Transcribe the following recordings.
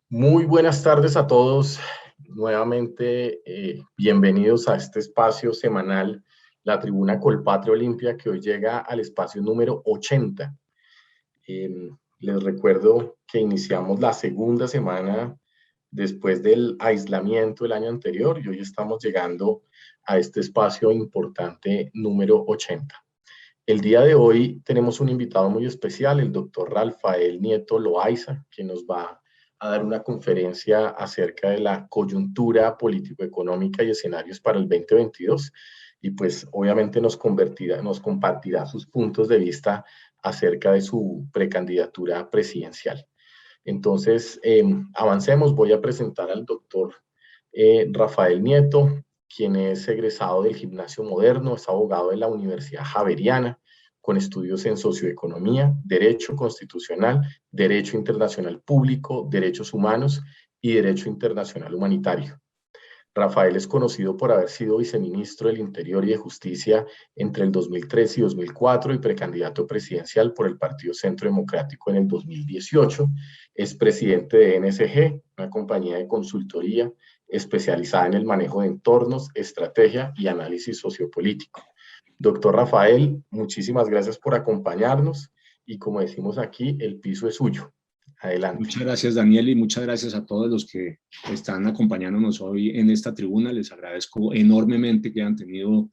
Muy buenas tardes a todos. Nuevamente, bienvenidos a este espacio semanal, la Tribuna Colpatria Olimpia, que hoy llega al espacio número 80. Les recuerdo que iniciamos la segunda semana después del aislamiento el año anterior y hoy estamos llegando a este espacio importante número 80. El día de hoy tenemos un invitado muy especial, el doctor Rafael Nieto Loaiza, que nos va a dar una conferencia acerca de la coyuntura político-económica y escenarios para el 2022. Y pues obviamente nos compartirá sus puntos de vista acerca de su precandidatura presidencial. Entonces, avancemos. Voy a presentar al doctor Rafael Nieto, quien es egresado del Gimnasio Moderno, es abogado de la Universidad Javeriana, con estudios en socioeconomía, derecho constitucional, derecho internacional público, derechos humanos y derecho internacional humanitario. Rafael es conocido por haber sido viceministro del Interior y de Justicia entre el 2003 y 2004 y precandidato presidencial por el Partido Centro Democrático en el 2018. Es presidente de NSG, una compañía de consultoría especializada en el manejo de entornos, estrategia y análisis sociopolítico. Doctor Rafael, muchísimas gracias por acompañarnos y como decimos aquí, el piso es suyo. Adelante. Muchas gracias, Daniel, y muchas gracias a todos los que están acompañándonos hoy en esta tribuna. Les agradezco enormemente que hayan tenido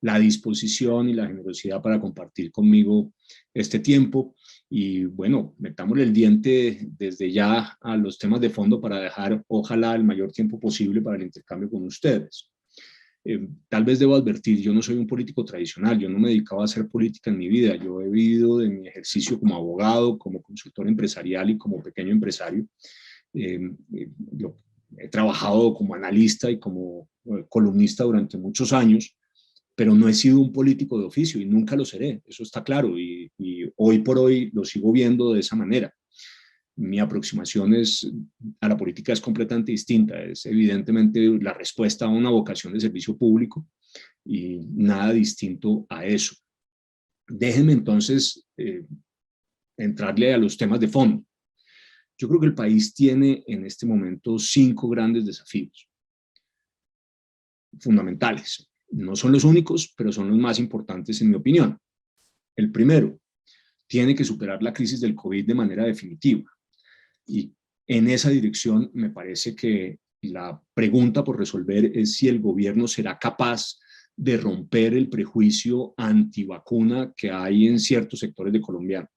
la disposición y la generosidad para compartir conmigo este tiempo. Y bueno, metámosle el diente desde ya a los temas de fondo para dejar, ojalá, el mayor tiempo posible para el intercambio con ustedes. Tal vez debo advertir, yo no soy un político tradicional, yo no me dedicaba a hacer política en mi vida, yo he vivido de mi ejercicio como abogado, como consultor empresarial y como pequeño empresario. Yo he trabajado como analista y como columnista durante muchos años, pero no he sido un político de oficio y nunca lo seré, eso está claro, y hoy por hoy lo sigo viendo de esa manera. Mi aproximación a la política es completamente distinta, es evidentemente la respuesta a una vocación de servicio público y nada distinto a eso. Déjenme entonces entrarle a los temas de fondo. Yo creo que el país tiene en este momento 5 grandes desafíos fundamentales. No son los únicos, pero son los más importantes en mi opinión. El primero, tiene que superar la crisis del COVID de manera definitiva. Y en esa dirección me parece que la pregunta por resolver es si el gobierno será capaz de romper el prejuicio antivacuna que hay en ciertos sectores de colombianos.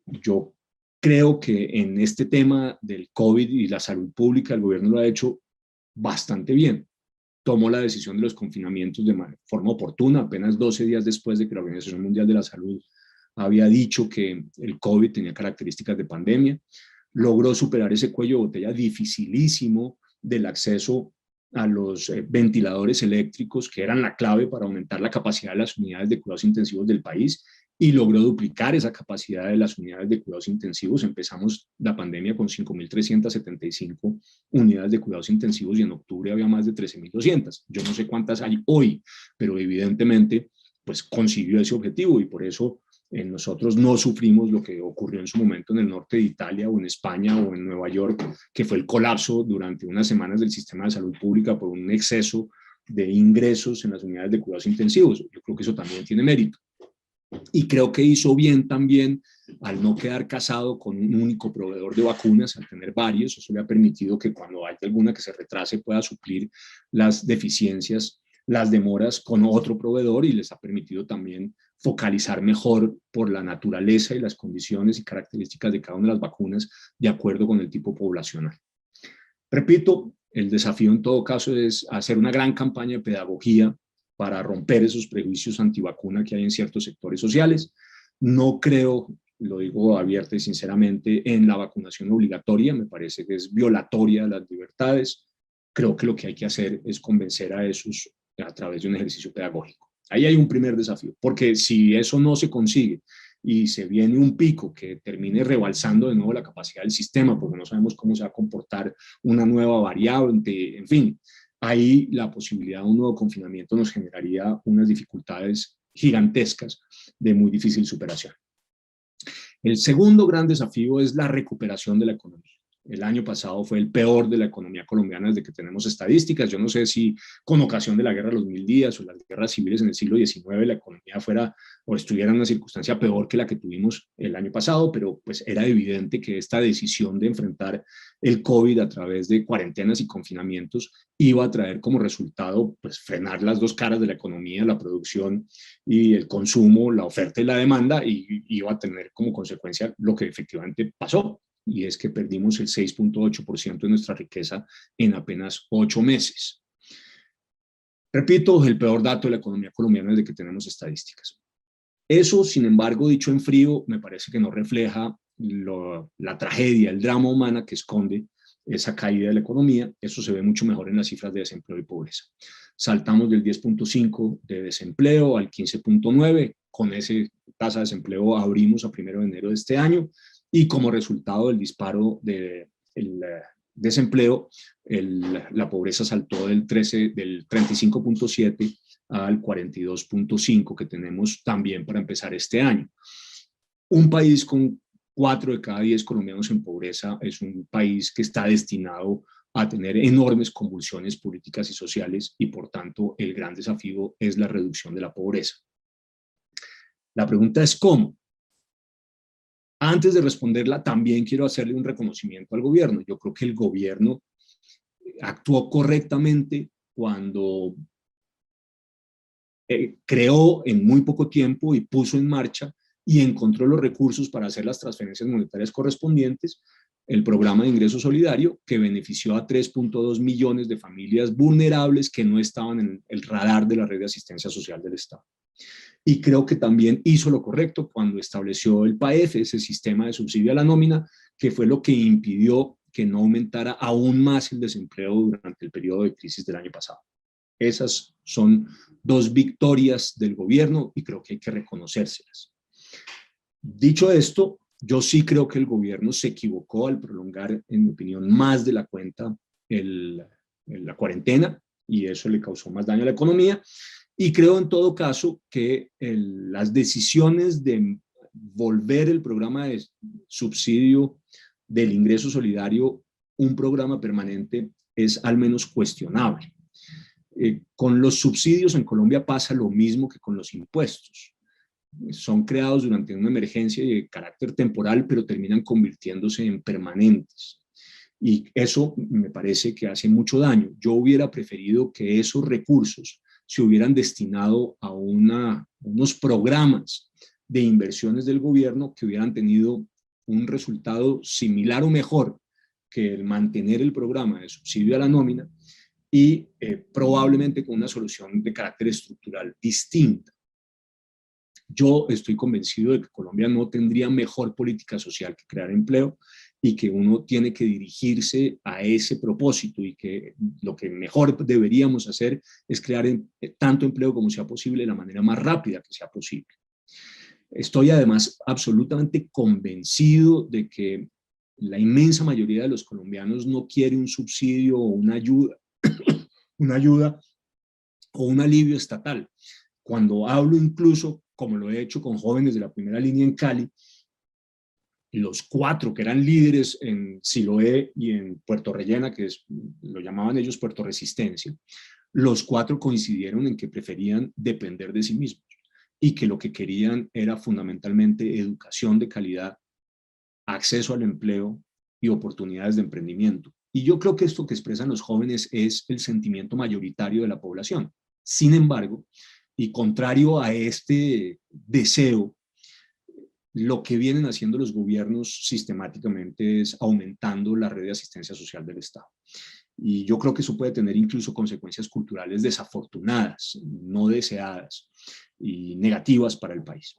Yo creo que en este tema del COVID y la salud pública el gobierno lo ha hecho bastante bien. Tomó la decisión de los confinamientos de forma oportuna, apenas 12 días después de que la Organización Mundial de la Salud había dicho que el COVID tenía características de pandemia. Logró superar ese cuello de botella dificilísimo del acceso a los ventiladores eléctricos, que eran la clave para aumentar la capacidad de las unidades de cuidados intensivos del país, y logró duplicar esa capacidad de las unidades de cuidados intensivos. Empezamos la pandemia con 5.375 unidades de cuidados intensivos y en octubre había más de 13.200. Yo no sé cuántas hay hoy, pero evidentemente pues consiguió ese objetivo y por eso nosotros no sufrimos lo que ocurrió en su momento en el norte de Italia o en España o en Nueva York, que fue el colapso durante unas semanas del sistema de salud pública por un exceso de ingresos en las unidades de cuidados intensivos. Yo creo que eso también tiene mérito. Y creo que hizo bien también al no quedar casado con un único proveedor de vacunas, al tener varios. Eso le ha permitido que cuando haya alguna que se retrase pueda suplir las deficiencias, las demoras con otro proveedor, y les ha permitido también focalizar mejor por la naturaleza y las condiciones y características de cada una de las vacunas de acuerdo con el tipo poblacional. Repito, el desafío en todo caso es hacer una gran campaña de pedagogía para romper esos prejuicios antivacuna que hay en ciertos sectores sociales. No creo, lo digo abierta y sinceramente, en la vacunación obligatoria. Me parece que es violatoria de las libertades. Creo que lo que hay que hacer es convencer a esos a través de un ejercicio pedagógico. Ahí hay un primer desafío, porque si eso no se consigue y se viene un pico que termine rebalsando de nuevo la capacidad del sistema, porque no sabemos cómo se va a comportar una nueva variante, en fin, ahí la posibilidad de un nuevo confinamiento nos generaría unas dificultades gigantescas de muy difícil superación. El segundo gran desafío es la recuperación de la economía. El año pasado fue el peor de la economía colombiana desde que tenemos estadísticas. Yo no sé si con ocasión de la guerra de los 1000 días o las guerras civiles en el siglo XIX la economía fuera o estuviera en una circunstancia peor que la que tuvimos el año pasado, pero pues era evidente que esta decisión de enfrentar el COVID a través de cuarentenas y confinamientos iba a traer como resultado pues frenar las dos caras de la economía, la producción y el consumo, la oferta y la demanda, y iba a tener como consecuencia lo que efectivamente pasó, y es que perdimos el 6.8% de nuestra riqueza en apenas 8 meses. Repito, el peor dato de la economía colombiana desde que tenemos estadísticas. Eso, sin embargo, dicho en frío, me parece que no refleja la tragedia, el drama humana que esconde esa caída de la economía. Eso se ve mucho mejor en las cifras de desempleo y pobreza. Saltamos del 10.5 de desempleo al 15.9. Con esa tasa de desempleo abrimos a 1 de enero de este año, y como resultado del disparo del desempleo, la pobreza saltó del 35.7 al 42.5 que tenemos también para empezar este año. Un país con 4 de cada 10 colombianos en pobreza es un país que está destinado a tener enormes convulsiones políticas y sociales, y por tanto el gran desafío es la reducción de la pobreza. La pregunta es ¿cómo? Antes de responderla, también quiero hacerle un reconocimiento al gobierno. Yo creo que el gobierno actuó correctamente cuando creó en muy poco tiempo y puso en marcha y encontró los recursos para hacer las transferencias monetarias correspondientes, el programa de ingreso solidario, que benefició a 3.2 millones de familias vulnerables que no estaban en el radar de la red de asistencia social del Estado. Y creo que también hizo lo correcto cuando estableció el PAEF, ese sistema de subsidio a la nómina, que fue lo que impidió que no aumentara aún más el desempleo durante el periodo de crisis del año pasado. Esas son 2 victorias del gobierno y creo que hay que reconocérselas. Dicho esto, yo sí creo que el gobierno se equivocó al prolongar, en mi opinión, más de la cuenta la cuarentena, y eso le causó más daño a la economía. Y creo en todo caso que las decisiones de volver el programa de subsidio del ingreso solidario un programa permanente es al menos cuestionable. Con los subsidios en Colombia pasa lo mismo que con los impuestos. Son creados durante una emergencia de carácter temporal, pero terminan convirtiéndose en permanentes. Y eso me parece que hace mucho daño. Yo hubiera preferido que esos recursos se hubieran destinado a unos programas de inversiones del gobierno que hubieran tenido un resultado similar o mejor que el mantener el programa de subsidio a la nómina, y probablemente con una solución de carácter estructural distinta. Yo estoy convencido de que Colombia no tendría mejor política social que crear empleo, y que uno tiene que dirigirse a ese propósito, y que lo que mejor deberíamos hacer es crear tanto empleo como sea posible de la manera más rápida que sea posible. Estoy además absolutamente convencido de que la inmensa mayoría de los colombianos no quiere un subsidio o una ayuda o un alivio estatal. Cuando hablo incluso, como lo he hecho con jóvenes de la primera línea en Cali, los 4 que eran líderes en Siloé y en Puerto Rellena, lo llamaban ellos Puerto Resistencia, los 4 coincidieron en que preferían depender de sí mismos, y que lo que querían era fundamentalmente educación de calidad, acceso al empleo y oportunidades de emprendimiento. Y yo creo que esto que expresan los jóvenes es el sentimiento mayoritario de la población. Sin embargo, y contrario a este deseo, lo que vienen haciendo los gobiernos sistemáticamente es aumentando la red de asistencia social del Estado. Y yo creo que eso puede tener incluso consecuencias culturales desafortunadas, no deseadas y negativas para el país.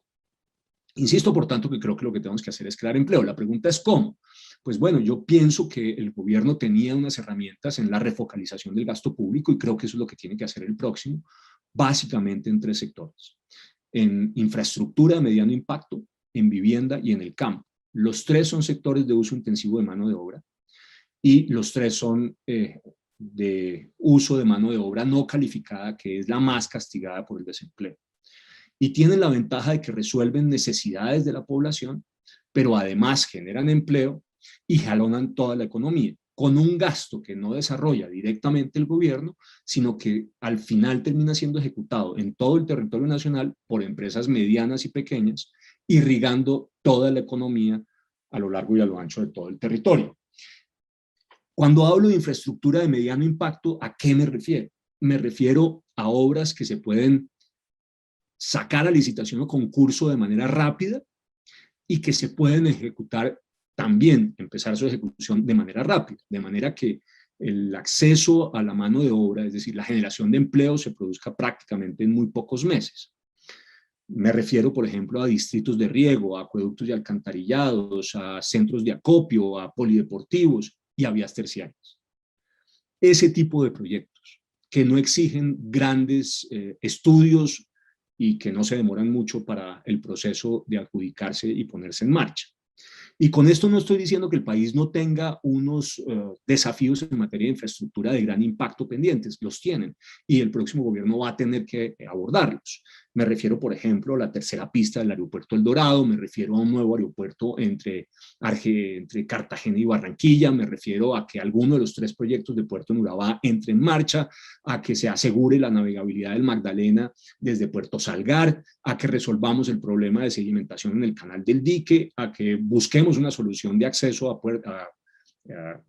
Insisto, por tanto, que creo que lo que tenemos que hacer es crear empleo. La pregunta es ¿cómo? Pues bueno, yo pienso que el gobierno tenía unas herramientas en la refocalización del gasto público, y creo que eso es lo que tiene que hacer el próximo, básicamente en 3 sectores. En infraestructura de mediano impacto, en vivienda y en el campo. Los 3 son sectores de uso intensivo de mano de obra, y los 3 son de uso de mano de obra no calificada, que es la más castigada por el desempleo. Y tienen la ventaja de que resuelven necesidades de la población, pero además generan empleo y jalonan toda la economía, con un gasto que no desarrolla directamente el gobierno, sino que al final termina siendo ejecutado en todo el territorio nacional por empresas medianas y pequeñas, irrigando toda la economía a lo largo y a lo ancho de todo el territorio. Cuando hablo de infraestructura de mediano impacto, ¿a qué me refiero? Me refiero a obras que se pueden sacar a licitación o concurso de manera rápida y que se pueden ejecutar también, empezar su ejecución de manera rápida, de manera que el acceso a la mano de obra, es decir, la generación de empleo, se produzca prácticamente en muy pocos meses. Me refiero, por ejemplo, a distritos de riego, a acueductos y alcantarillados, a centros de acopio, a polideportivos y a vías terciarias. Ese tipo de proyectos que no exigen grandes estudios y que no se demoran mucho para el proceso de adjudicarse y ponerse en marcha. Y con esto no estoy diciendo que el país no tenga unos desafíos en materia de infraestructura de gran impacto pendientes, los tienen, y el próximo gobierno va a tener que abordarlos. Me refiero, por ejemplo, a la tercera pista del aeropuerto El Dorado, me refiero a un nuevo aeropuerto entre Cartagena y Barranquilla, me refiero a que alguno de los 3 proyectos de Puerto en Urabá entre en marcha, a que se asegure la navegabilidad del Magdalena desde Puerto Salgar, a que resolvamos el problema de sedimentación en el canal del dique, a que busquemos una solución de acceso a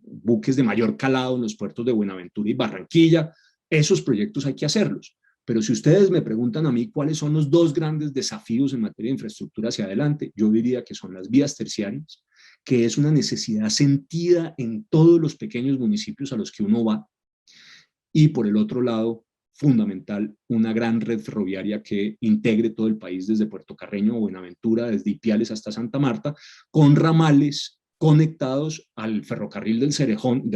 buques de mayor calado en los puertos de Buenaventura y Barranquilla. Esos proyectos hay que hacerlos. Pero si ustedes me preguntan a mí cuáles son los 2 grandes desafíos en materia de infraestructura hacia adelante, yo diría que son las vías terciarias, que es una necesidad sentida en todos los pequeños municipios a los que uno va, y por el otro lado, fundamental, una gran red ferroviaria que integre todo el país desde Puerto Carreño o Buenaventura, desde Ipiales hasta Santa Marta, con ramales conectados al ferrocarril del Cerrejón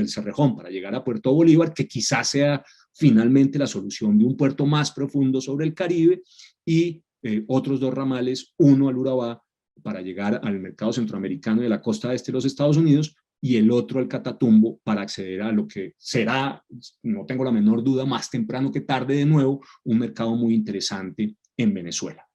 para llegar a Puerto Bolívar, que quizás sea finalmente la solución de un puerto más profundo sobre el Caribe, y otros 2 ramales, uno al Urabá para llegar al mercado centroamericano de la costa este de los Estados Unidos, y el otro al Catatumbo para acceder a lo que será, no tengo la menor duda, más temprano que tarde de nuevo, un mercado muy interesante en Venezuela.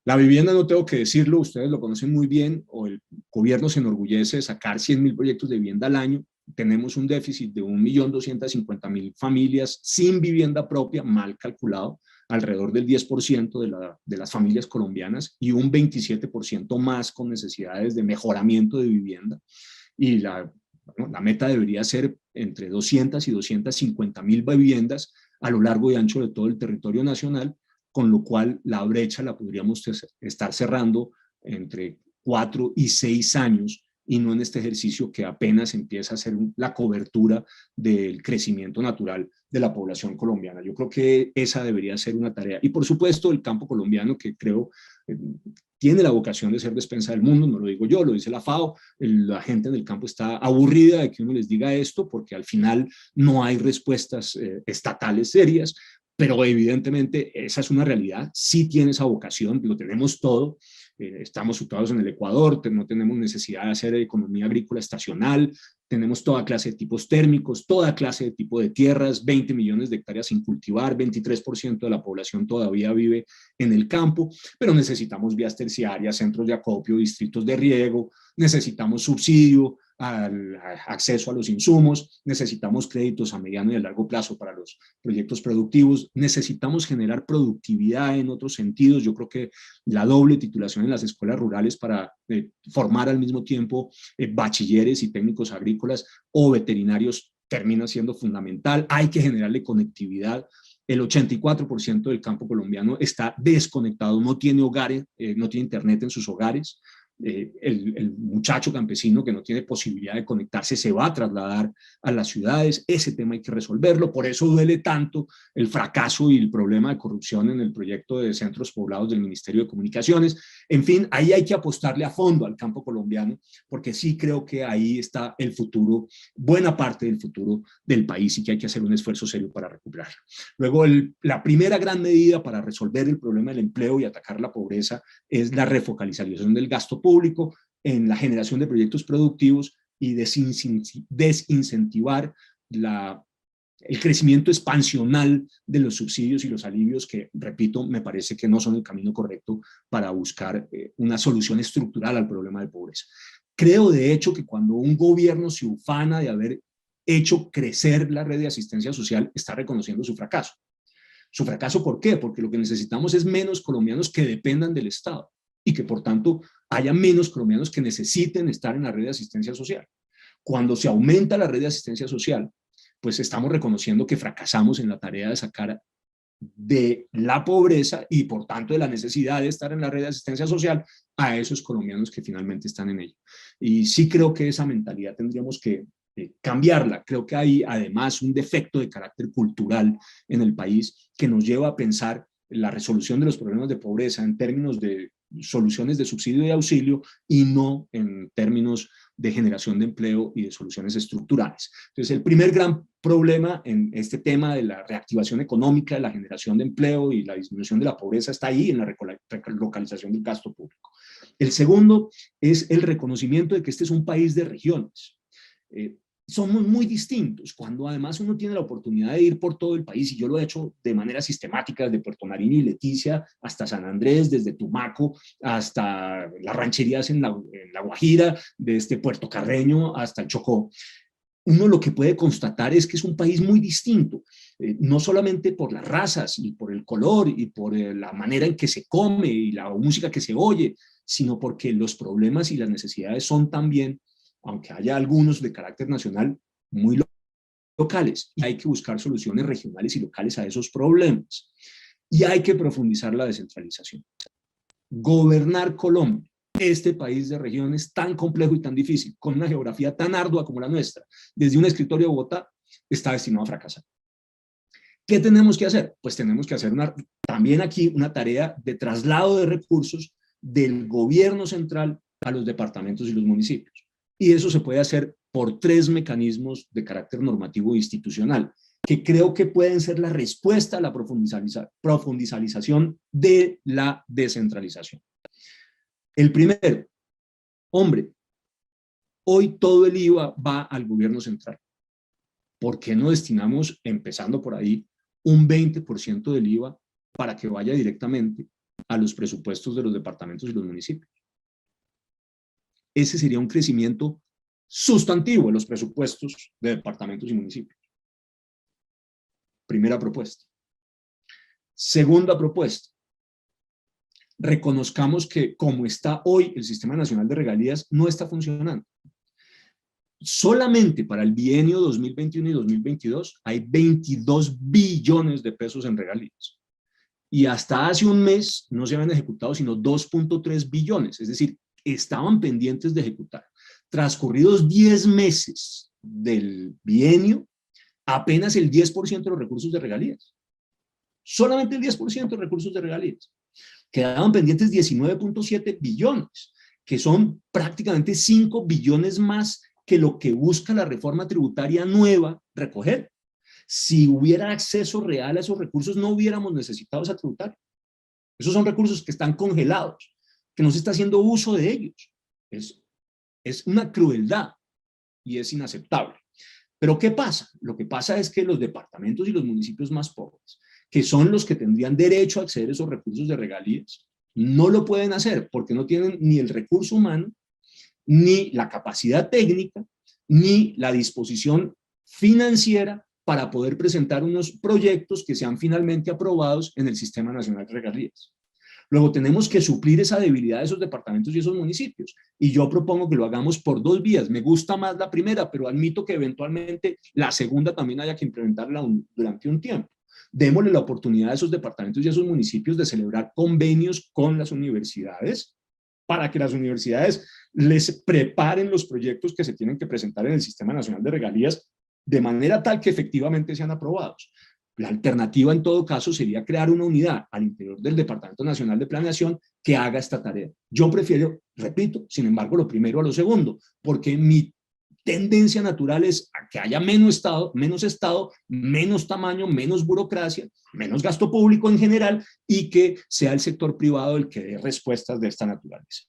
La vivienda, no tengo que decirlo, ustedes lo conocen muy bien, o el gobierno se enorgullece de sacar 100.000 proyectos de vivienda al año. Tenemos un déficit de 1.250.000 familias sin vivienda propia, mal calculado, alrededor del 10% de las familias colombianas, y un 27% más con necesidades de mejoramiento de vivienda. Y la meta debería ser entre 200 y 250.000 viviendas a lo largo y ancho de todo el territorio nacional, con lo cual la brecha la podríamos estar cerrando entre 4 y 6 años, y no en este ejercicio que apenas empieza a hacer la cobertura del crecimiento natural de la población colombiana. Yo creo que esa debería ser una tarea. Y por supuesto el campo colombiano, que creo tiene la vocación de ser despensa del mundo, no lo digo yo, lo dice la FAO, la gente en el campo está aburrida de que uno les diga esto, porque al final no hay respuestas estatales serias, pero evidentemente esa es una realidad, sí tiene esa vocación, lo tenemos todo, estamos situados en el Ecuador, no tenemos necesidad de hacer economía agrícola estacional, tenemos toda clase de tipos térmicos, toda clase de tipo de tierras, 20 millones de hectáreas sin cultivar, 23% de la población todavía vive en el campo, pero necesitamos vías terciarias, centros de acopio, distritos de riego, necesitamos subsidio al acceso a los insumos, necesitamos créditos a mediano y a largo plazo para los proyectos productivos, necesitamos generar productividad en otros sentidos. Yo creo que la doble titulación en las escuelas rurales para formar al mismo tiempo bachilleres y técnicos agrícolas o veterinarios termina siendo fundamental. Hay que generarle conectividad. El 84% del campo colombiano está desconectado, no tiene hogares, no tiene internet en sus hogares. El muchacho campesino que no tiene posibilidad de conectarse se va a trasladar a las ciudades. Ese tema hay que resolverlo, por eso duele tanto el fracaso y el problema de corrupción en el proyecto de centros poblados del Ministerio de Comunicaciones. En fin, ahí hay que apostarle a fondo al campo colombiano, porque sí creo que ahí está el futuro, buena parte del futuro del país, y que hay que hacer un esfuerzo serio para recuperarlo. Luego, la primera gran medida para resolver el problema del empleo y atacar la pobreza es la refocalización del gasto público en la generación de proyectos productivos y desincentivar el crecimiento expansional de los subsidios y los alivios que, repito, me parece que no son el camino correcto para buscar una solución estructural al problema de pobreza. Creo, de hecho, que cuando un gobierno se ufana de haber hecho crecer la red de asistencia social, está reconociendo su fracaso. ¿Su fracaso por qué? Porque lo que necesitamos es menos colombianos que dependan del Estado y que, por tanto, haya menos colombianos que necesiten estar en la red de asistencia social. Cuando se aumenta la red de asistencia social, pues estamos reconociendo que fracasamos en la tarea de sacar de la pobreza y, por tanto, de la necesidad de estar en la red de asistencia social a esos colombianos que finalmente están en ella. Y sí creo que esa mentalidad tendríamos que cambiarla. Creo que hay además un defecto de carácter cultural en el país que nos lleva a pensar la resolución de los problemas de pobreza en términos de soluciones de subsidio y auxilio y no en términos de generación de empleo y de soluciones estructurales. Entonces, el primer gran problema en este tema de la reactivación económica, de la generación de empleo y la disminución de la pobreza está ahí en la relocalización del gasto público. El segundo es el reconocimiento de que este es un país de regiones. Somos muy distintos, cuando además uno tiene la oportunidad de ir por todo el país, y yo lo he hecho de manera sistemática, desde Puerto Nariño y Leticia hasta San Andrés, desde Tumaco hasta las rancherías en la Guajira, desde Puerto Carreño hasta el Chocó. Uno lo que puede constatar es que es un país muy distinto, no solamente por las razas y por el color y por la manera en que se come y la música que se oye, sino porque los problemas y las necesidades son también, aunque haya algunos de carácter nacional, muy locales. Y hay que buscar soluciones regionales y locales a esos problemas. Y hay que profundizar la descentralización. Gobernar Colombia, este país de regiones tan complejo y tan difícil, con una geografía tan ardua como la nuestra, desde un escritorio de Bogotá, está destinado a fracasar. ¿Qué tenemos que hacer? Pues tenemos que hacer también aquí una tarea de traslado de recursos del gobierno central a los departamentos y los municipios. Y eso se puede hacer por 3 mecanismos de carácter normativo e institucional, que creo que pueden ser la respuesta a la profundización de la descentralización. El primero, hombre, hoy todo el IVA va al gobierno central. ¿Por qué no destinamos, empezando por ahí, un 20% del IVA para que vaya directamente a los presupuestos de los departamentos y los municipios? Ese sería un crecimiento sustantivo en los presupuestos de departamentos y municipios. Primera propuesta. Segunda propuesta. Reconozcamos que como está hoy el Sistema Nacional de Regalías no está funcionando. Solamente para el bienio 2021 y 2022 hay 22 billones de pesos en regalías. Y hasta hace un mes no se habían ejecutado sino 2.3 billones, es decir, estaban pendientes de ejecutar. Transcurridos 10 meses del bienio, apenas el 10% de los recursos de regalías. Solamente el 10% de recursos de regalías. Quedaban pendientes 19.7 billones, que son prácticamente 5 billones más que lo que busca la reforma tributaria nueva recoger. Si hubiera acceso real a esos recursos, no hubiéramos necesitado esa tributaria. Esos son recursos que están congelados, que no se está haciendo uso de ellos. Es una crueldad y es inaceptable. Pero ¿qué pasa? Lo que pasa es que los departamentos y los municipios más pobres, que son los que tendrían derecho a acceder a esos recursos de regalías, no lo pueden hacer porque no tienen ni el recurso humano, ni la capacidad técnica, ni la disposición financiera para poder presentar unos proyectos que sean finalmente aprobados en el Sistema Nacional de Regalías. Luego tenemos que suplir esa debilidad de esos departamentos y esos municipios. Y yo propongo que lo hagamos por 2 vías. Me gusta más la primera, pero admito que eventualmente la segunda también haya que implementarla durante un tiempo. Démosle la oportunidad a esos departamentos y a esos municipios de celebrar convenios con las universidades para que las universidades les preparen los proyectos que se tienen que presentar en el Sistema Nacional de Regalías de manera tal que efectivamente sean aprobados. La alternativa en todo caso sería crear una unidad al interior del Departamento Nacional de Planeación que haga esta tarea. Yo prefiero, repito, sin embargo, lo primero a lo segundo, porque mi tendencia natural es a que haya menos Estado, menos tamaño, menos burocracia, menos gasto público en general y que sea el sector privado el que dé respuestas de esta naturaleza.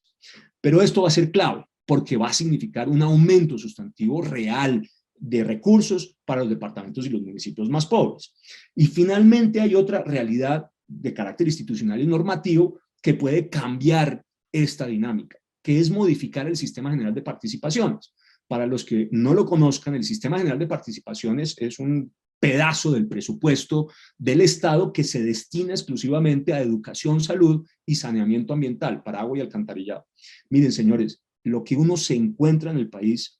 Pero esto va a ser clave porque va a significar un aumento sustantivo real de recursos para los departamentos y los municipios más pobres. Y finalmente hay otra realidad de carácter institucional y normativo que puede cambiar esta dinámica. que es modificar el Sistema General de Participaciones. Para los que no lo conozcan, el Sistema General de Participaciones es un pedazo del presupuesto del Estado que se destina exclusivamente a educación, salud y saneamiento ambiental, para agua y alcantarillado. Miren, señores, lo que uno se encuentra en el país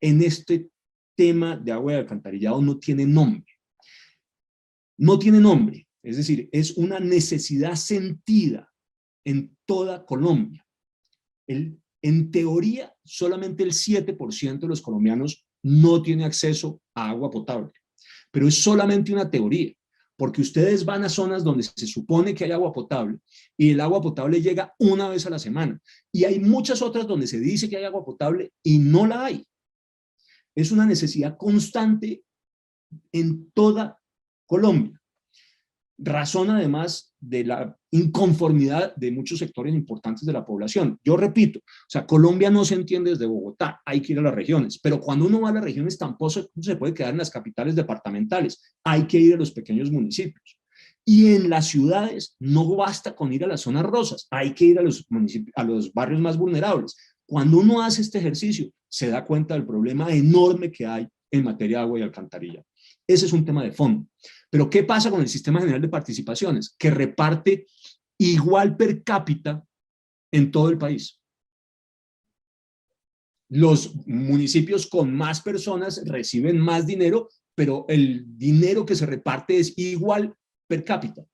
en este tema de agua y alcantarillado no tiene nombre. No tiene nombre, es decir, es una necesidad sentida en toda Colombia. En teoría, solamente el 7% de los colombianos no tiene acceso a agua potable, pero es solamente una teoría, porque ustedes van a zonas donde se supone que hay agua potable y el agua potable llega una vez a la semana, y hay muchas otras donde se dice que hay agua potable y no la hay. Es una necesidad constante en toda Colombia. Razón además de la inconformidad de muchos sectores importantes de la población. Yo repito, o sea, Colombia no se entiende desde Bogotá, hay que ir a las regiones, pero cuando uno va a las regiones tampoco se puede quedar en las capitales departamentales, hay que ir a los pequeños municipios. Y en las ciudades no basta con ir a las zonas rosas, hay que ir a los barrios más vulnerables. Cuando uno hace este ejercicio, se da cuenta del problema enorme que hay en materia de agua y alcantarilla. Ese es un tema de fondo. Pero ¿qué pasa con el Sistema General de Participaciones? Que reparte igual per cápita en todo el país. Los municipios con más personas reciben más dinero, pero el dinero que se reparte es igual per cápita.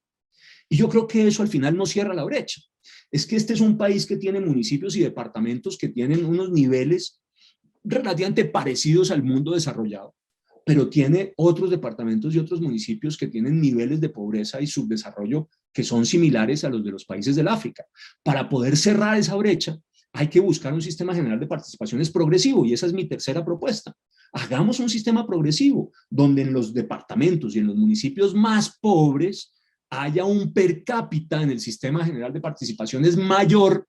Y yo creo que eso al final no cierra la brecha. Es que este es un país que tiene municipios y departamentos que tienen unos niveles relativamente parecidos al mundo desarrollado, pero tiene otros departamentos y otros municipios que tienen niveles de pobreza y subdesarrollo que son similares a los de los países del África. Para poder cerrar esa brecha, hay que buscar un sistema general de participaciones progresivo, y esa es mi tercera propuesta. Hagamos un sistema progresivo, donde en los departamentos y en los municipios más pobres haya un per cápita en el sistema general de participaciones mayor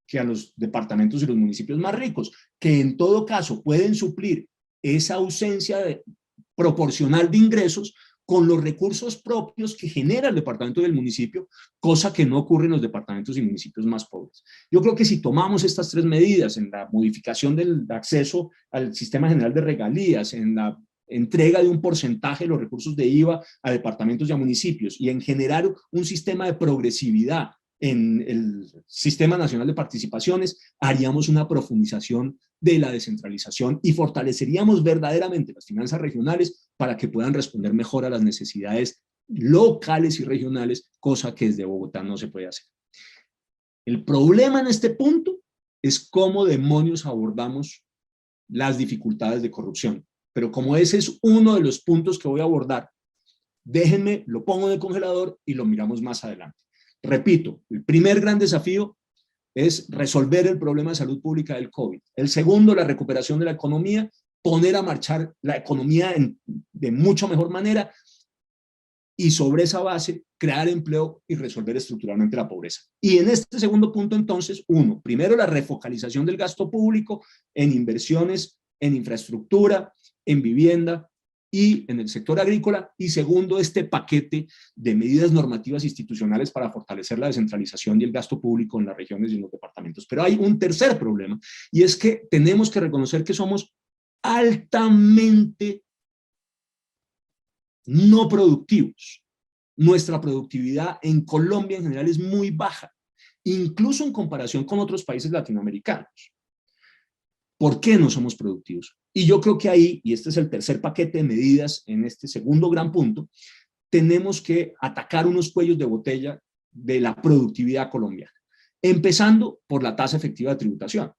que a los departamentos y los municipios más ricos, que en todo caso pueden suplir esa ausencia proporcional de ingresos con los recursos propios que genera el departamento del municipio, cosa que no ocurre en los departamentos y municipios más pobres. Yo creo que si tomamos estas tres medidas, en la modificación del acceso al sistema general de regalías, en la entrega de un porcentaje de los recursos de IVA a departamentos y a municipios, y en generar un sistema de progresividad en el Sistema Nacional de Participaciones, haríamos una profundización de la descentralización y fortaleceríamos verdaderamente las finanzas regionales para que puedan responder mejor a las necesidades locales y regionales, cosa que desde Bogotá no se puede hacer. El problema en este punto es cómo demonios abordamos las dificultades de corrupción. Pero como ese es uno de los puntos que voy a abordar, déjenme, lo pongo en el congelador y lo miramos más adelante. Repito, el primer gran desafío es resolver el problema de salud pública del COVID. El segundo, la recuperación de la economía, poner a marchar la economía de mucho mejor manera y sobre esa base crear empleo y resolver estructuralmente la pobreza. Y en este segundo punto entonces, primero la refocalización del gasto público en inversiones, en infraestructura, en vivienda y en el sector agrícola, y segundo, este paquete de medidas normativas institucionales para fortalecer la descentralización y el gasto público en las regiones y en los departamentos. Pero hay un tercer problema, y es que tenemos que reconocer que somos altamente no productivos. Nuestra productividad en Colombia en general es muy baja, incluso en comparación con otros países latinoamericanos. ¿Por qué no somos productivos? Y yo creo que ahí, y este es el tercer paquete de medidas en este segundo gran punto, tenemos que atacar unos cuellos de botella de la productividad colombiana, empezando por la tasa efectiva de tributación.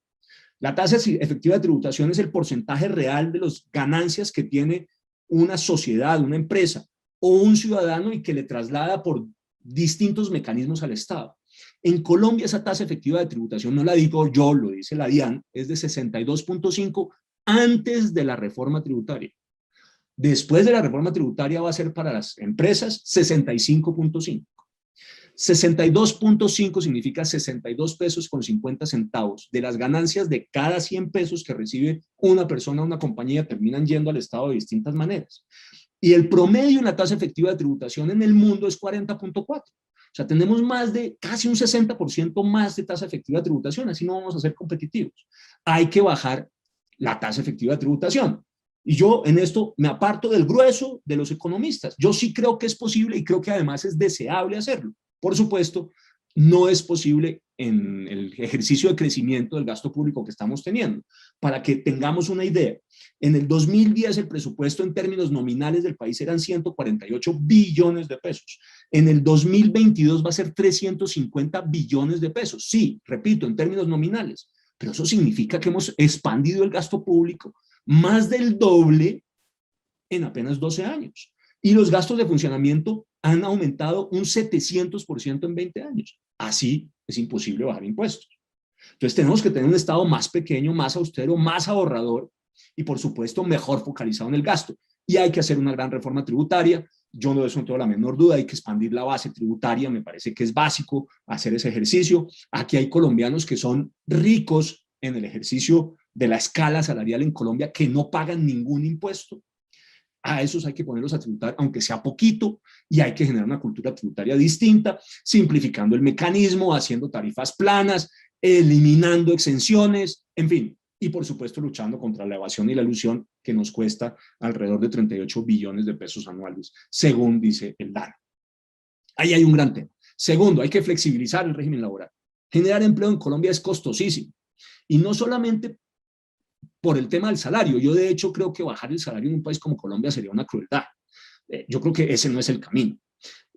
La tasa efectiva de tributación es el porcentaje real de las ganancias que tiene una sociedad, una empresa o un ciudadano y que le traslada por distintos mecanismos al Estado. En Colombia esa tasa efectiva de tributación, no la digo yo, lo dice la DIAN, es de 62.5 antes de la reforma tributaria. Después de la reforma tributaria va a ser para las empresas 65.5. 62.5 significa 62 pesos con 50 centavos de las ganancias de cada 100 pesos que recibe una persona o una compañía terminan yendo al Estado de distintas maneras. Y el promedio en la tasa efectiva de tributación en el mundo es 40.4. O sea, tenemos más de, casi un 60% más de tasa efectiva de tributación, así no vamos a ser competitivos. Hay que bajar la tasa efectiva de tributación. Y yo en esto me aparto del grueso de los economistas. Yo sí creo que es posible y creo que además es deseable hacerlo. Por supuesto, no es posible en el ejercicio de crecimiento del gasto público que estamos teniendo. Para que tengamos una idea, en el 2010 el presupuesto en términos nominales del país eran 148 billones de pesos. En el 2022 va a ser 350 billones de pesos. Sí, repito, en términos nominales. Pero eso significa que hemos expandido el gasto público más del doble en apenas 12 años. Y los gastos de funcionamiento han aumentado un 700% en 20 años. Así es imposible bajar impuestos. Entonces tenemos que tener un Estado más pequeño, más austero, más ahorrador y por supuesto mejor focalizado en el gasto. Y hay que hacer una gran reforma tributaria. Yo no tengo la menor duda, hay que expandir la base tributaria, me parece que es básico hacer ese ejercicio. Aquí hay colombianos que son ricos en el ejercicio de la escala salarial en Colombia que no pagan ningún impuesto. A esos hay que ponerlos a tributar, aunque sea poquito, y hay que generar una cultura tributaria distinta, simplificando el mecanismo, haciendo tarifas planas, eliminando exenciones, en fin, y por supuesto luchando contra la evasión y la elusión que nos cuesta alrededor de 38 billones de pesos anuales, según dice el DANE. Ahí hay un gran tema. Segundo, hay que flexibilizar el régimen laboral. Generar empleo en Colombia es costosísimo, y no solamente por el tema del salario. Yo de hecho creo que bajar el salario en un país como Colombia sería una crueldad. Yo creo que ese no es el camino.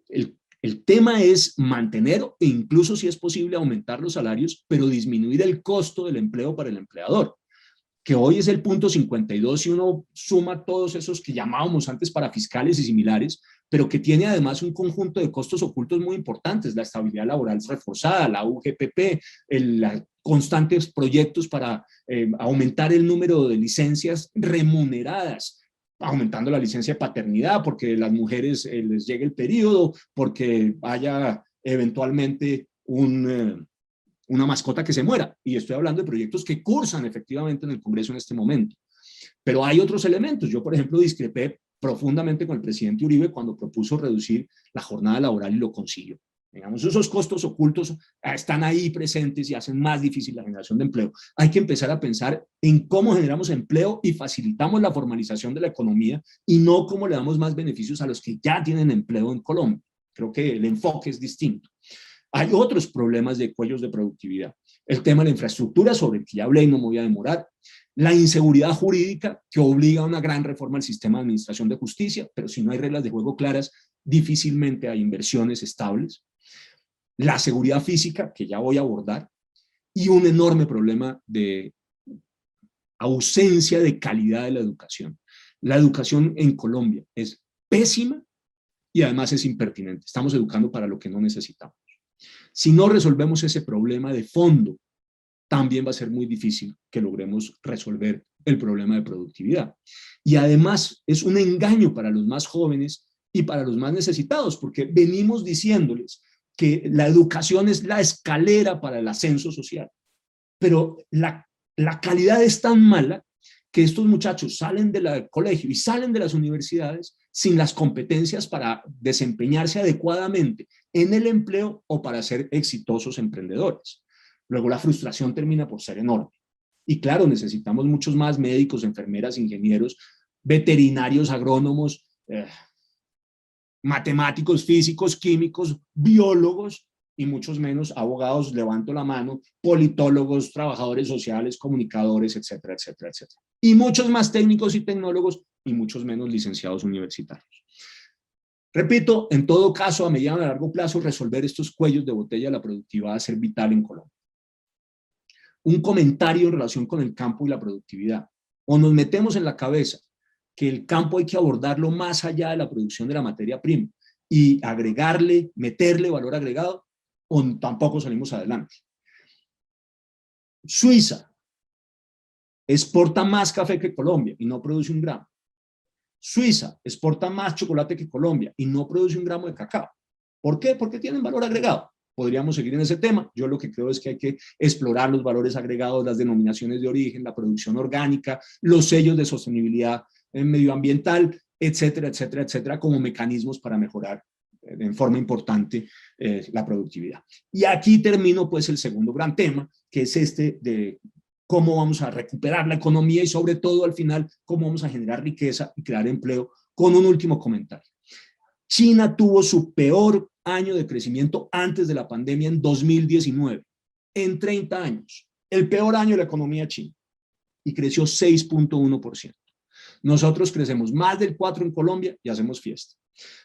El tema es mantener e incluso si es posible aumentar los salarios, pero disminuir el costo del empleo para el empleador, que hoy es el punto 52 si uno suma todos esos que llamábamos antes parafiscales y similares, pero que tiene además un conjunto de costos ocultos muy importantes, la estabilidad laboral reforzada, la UGPP, los constantes proyectos para aumentar el número de licencias remuneradas, aumentando la licencia de paternidad, porque a las mujeres les llegue el periodo, porque haya eventualmente una mascota que se muera. Y estoy hablando de proyectos que cursan efectivamente en el Congreso en este momento. Pero hay otros elementos. Yo, por ejemplo, discrepé profundamente con el presidente Uribe cuando propuso reducir la jornada laboral y lo consiguió. Digamos, esos costos ocultos están ahí presentes y hacen más difícil la generación de empleo. Hay que empezar a pensar en cómo generamos empleo y facilitamos la formalización de la economía y no cómo le damos más beneficios a los que ya tienen empleo en Colombia. Creo que el enfoque es distinto. Hay otros problemas de cuellos de productividad. El tema de la infraestructura, sobre el que ya hablé y no me voy a demorar. La inseguridad jurídica, que obliga a una gran reforma al sistema de administración de justicia, pero si no hay reglas de juego claras, difícilmente hay inversiones estables. La seguridad física, que ya voy a abordar, y un enorme problema de ausencia de calidad de la educación. La educación en Colombia es pésima y además es impertinente. Estamos educando para lo que no necesitamos. Si no resolvemos ese problema de fondo, también va a ser muy difícil que logremos resolver el problema de productividad. Y además es un engaño para los más jóvenes y para los más necesitados, porque venimos diciéndoles que la educación es la escalera para el ascenso social. Pero la calidad es tan mala que estos muchachos salen del colegio y salen de las universidades sin las competencias para desempeñarse adecuadamente en el empleo o para ser exitosos emprendedores. Luego la frustración termina por ser enorme. Y claro, necesitamos muchos más médicos, enfermeras, ingenieros, veterinarios, agrónomos, matemáticos, físicos, químicos, biólogos y muchos menos abogados, levanto la mano, politólogos, trabajadores sociales, comunicadores, etcétera, etcétera, etcétera. Y muchos más técnicos y tecnólogos y muchos menos licenciados universitarios. Repito, en todo caso, a mediano y a largo plazo, resolver estos cuellos de botella de la productividad va a ser vital en Colombia. Un comentario en relación con el campo y la productividad. O nos metemos en la cabeza que el campo hay que abordarlo más allá de la producción de la materia prima y agregarle, meterle valor agregado, o tampoco salimos adelante. Suiza exporta más café que Colombia y no produce un gramo. Suiza exporta más chocolate que Colombia y no produce un gramo de cacao. ¿Por qué? Porque tienen valor agregado. Podríamos seguir en ese tema. Yo lo que creo es que hay que explorar los valores agregados, las denominaciones de origen, la producción orgánica, los sellos de sostenibilidad medioambiental, etcétera, etcétera, etcétera, como mecanismos para mejorar en forma importante la productividad. Y aquí termino pues el segundo gran tema, que es este de cómo vamos a recuperar la economía y sobre todo al final cómo vamos a generar riqueza y crear empleo, con un último comentario. China tuvo su peor año de crecimiento antes de la pandemia en 2019, en 30 años, el peor año de la economía china, y creció 6.1%. Nosotros crecemos más del 4% en Colombia y hacemos fiesta.